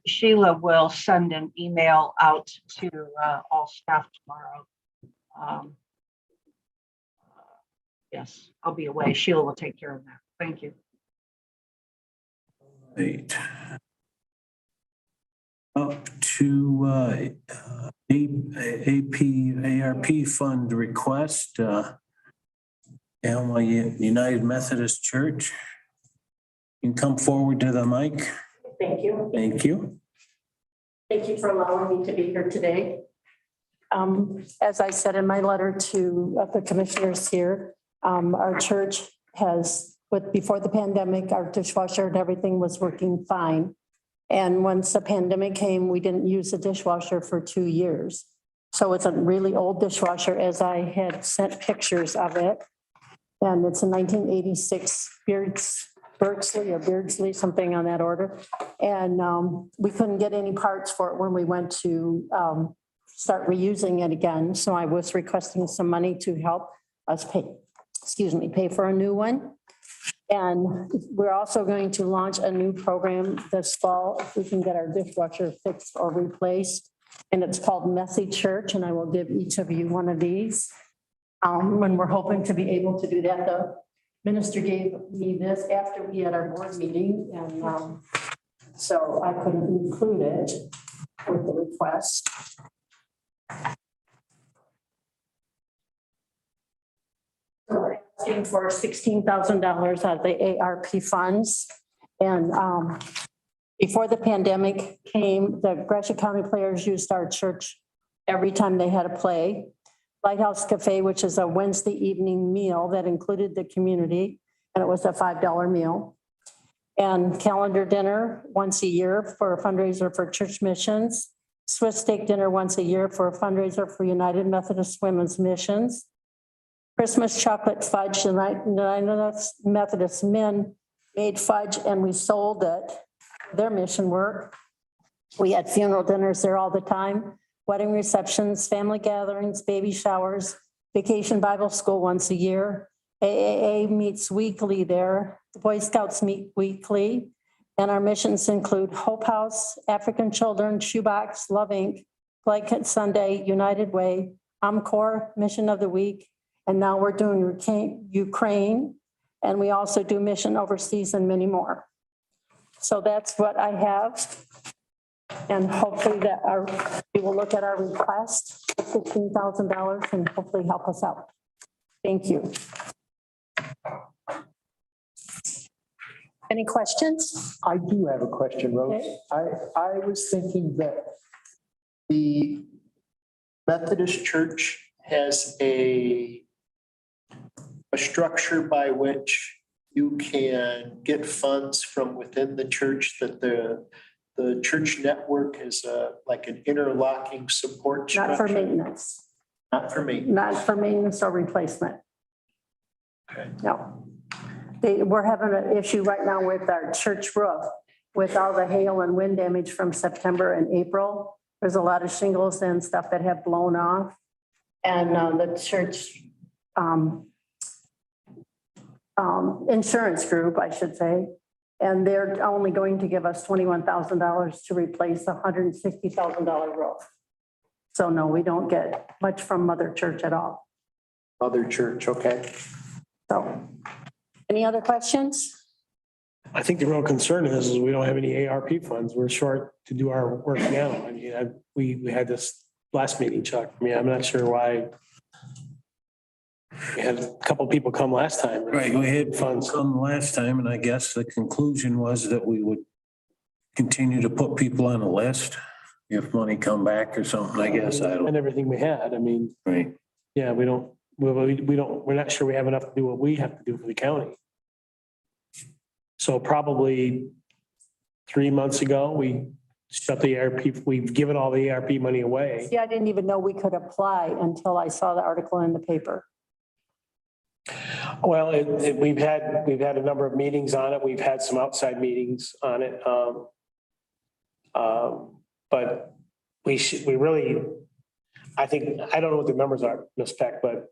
Sheila will send an email out to all staff tomorrow. Yes, I'll be away. Sheila will take care of that. Thank you. Right. Up to ARP fund request, Alma United Methodist Church. You can come forward to the mic. Thank you. Thank you. Thank you for allowing me to be here today. As I said in my letter to the commissioners here, our church has, before the pandemic, our dishwasher and everything was working fine. And once the pandemic came, we didn't use the dishwasher for 2 years. So it's a really old dishwasher, as I had sent pictures of it. And it's a 1986 Beardsley, something on that order. And we couldn't get any parts for it when we went to start reusing it again. So I was requesting some money to help us pay for a new one. And we're also going to launch a new program this fall if we can get our dishwasher fixed or replaced. And it's called Messy Church, and I will give each of you one of these. When we're hoping to be able to do that, the minister gave me this after we had our board meeting, and so I couldn't include it with the request. So we're asking for $16,000 out of the ARP funds. And before the pandemic came, the Gratiot County players used our church every time they had a play. Lighthouse Cafe, which is a Wednesday evening meal that included the community, and it was a $5 meal. And calendar dinner once a year for a fundraiser for church missions. Swiss steak dinner once a year for a fundraiser for United Methodist Women's Missions. Christmas chocolate fudge, the United Methodist men made fudge and we sold it, their mission work. We had funeral dinners there all the time, wedding receptions, family gatherings, baby showers, vacation Bible school once a year. AAA meets weekly there. The Boy Scouts meet weekly. And our missions include Hope House, African Children, Shoebox, Love Inc., Blanket Sunday, United Way, Encore, Mission of the Week. And now we're doing Ukraine. And we also do mission overseas and many more. So that's what I have. And hopefully that we will look at our request, $15,000, and hopefully help us out. Thank you. Any questions? I do have a question, Rose. Okay. I was thinking that the Methodist Church has a structure by which you can get funds from within the church, that the church network is like an interlocking support structure. Not for maintenance. Not for maintenance. Not for maintenance or replacement. Okay. No. We're having an issue right now with our church roof with all the hail and wind damage from September and April. There's a lot of shingles and stuff that have blown off. and the church insurance group, I should say. And they're only going to give us $21,000 to replace a $160,000 roof. So no, we don't get much from Mother Church at all. Mother Church, okay. So, any other questions? I think the real concern is we don't have any ARP funds. We're short to do our work now. I mean, we had this last meeting, Chuck. I mean, I'm not sure why. We had a couple people come last time. Right, we had funds. come last time, and I guess the conclusion was that we would continue to put people on a list if money come back or something, I guess. I don't. And everything we had. I mean, Right. yeah, we're not sure we have enough to do what we have to do for the county. So probably 3 months ago, we shut the ARP, we've given all the ARP money away. See, I didn't even know we could apply until I saw the article in the paper. Well, we've had a number of meetings on it. We've had some outside meetings on it. But we really, I think, I don't know what the numbers are, Ms. Peck, but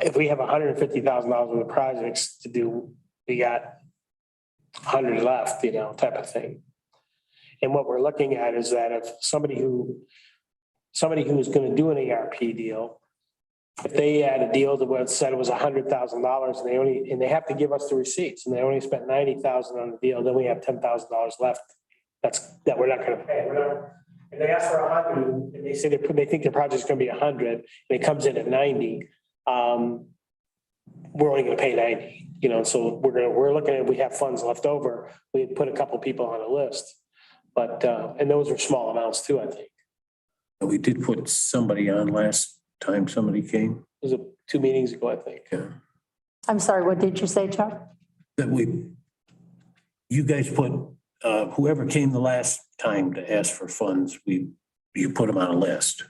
if we have $150,000 worth of projects to do, we got 100 left, type of thing. And what we're looking at is that if somebody who's going to do an ARP deal, if they had a deal that was said it was $100,000 and they have to give us the receipts and they only spent $90,000 on the deal, then we have $10,000 left. That we're not going to pay. If they ask for 100 and they say they think their project's going to be 100 and it comes in at 90, we're only going to pay 90. So we're looking at, we have funds left over. We put a couple people on a list, but and those are small amounts too, I think. We did put somebody on last time somebody came. It was 2 meetings ago, I think. Yeah. I'm sorry, what did you say, Chuck? That you guys put, whoever came the last time to ask for funds, you put them on a list.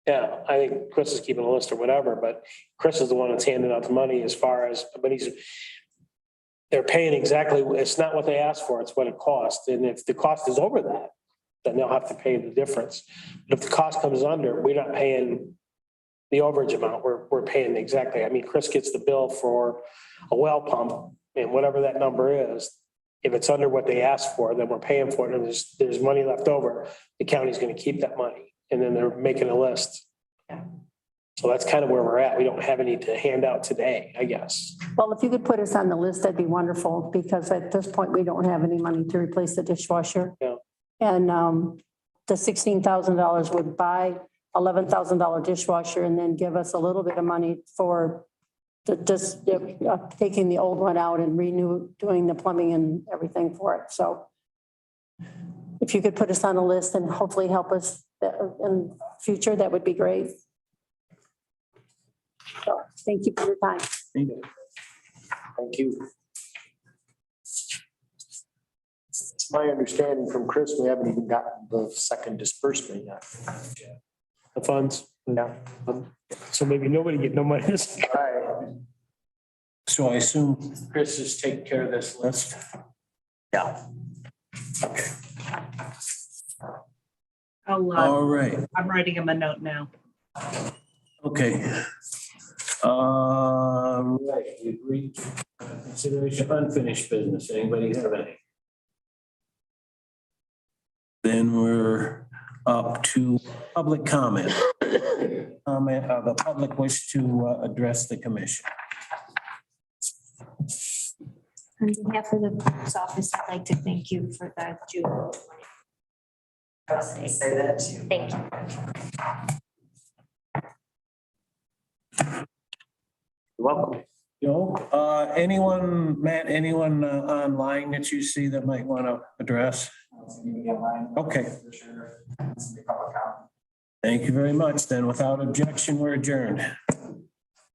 Yeah, I think Chris is keeping a list or whatever, but Chris is the one that's handing out the money as far as, but they're paying exactly, it's not what they asked for, it's what it costs. And if the cost is over that, then they'll have to pay the difference. But if the cost comes under, we're not paying the overage amount, we're paying exactly. I mean, Chris gets the bill for a well pump and whatever that number is. If it's under what they asked for, then we're paying for it. And there's money left over. The county's going to keep that money. And then they're making a list. So that's kind of where we're at. We don't have any to hand out today, I guess. Well, if you could put us on the list, that'd be wonderful, because at this point, we don't have any money to replace the dishwasher. Yeah. And the $16,000 would buy $11,000 dishwasher and then give us a little bit of money for just taking the old one out and doing the plumbing and everything for it. So if you could put us on a list and hopefully help us in future, that would be great. So thank you for your time. Thank you. It's my understanding from Chris, we haven't even gotten the second disbursement yet. The funds. No. So maybe nobody get no money. So I assume Chris is taking care of this list? Yeah. Okay. All right. I'm writing him a note now. Okay. Right, we agreed. Consideration of unfinished business. Anybody have any? Then we're up to public comment. Comment of the public wish to address the commission. On behalf of the clerk's office, I'd like to thank you for the June. Say that too. Thank you. You're welcome. Joe, anyone, Matt, anyone online that you see that might want to address? Okay. Thank you very much. Then without objection, we're adjourned.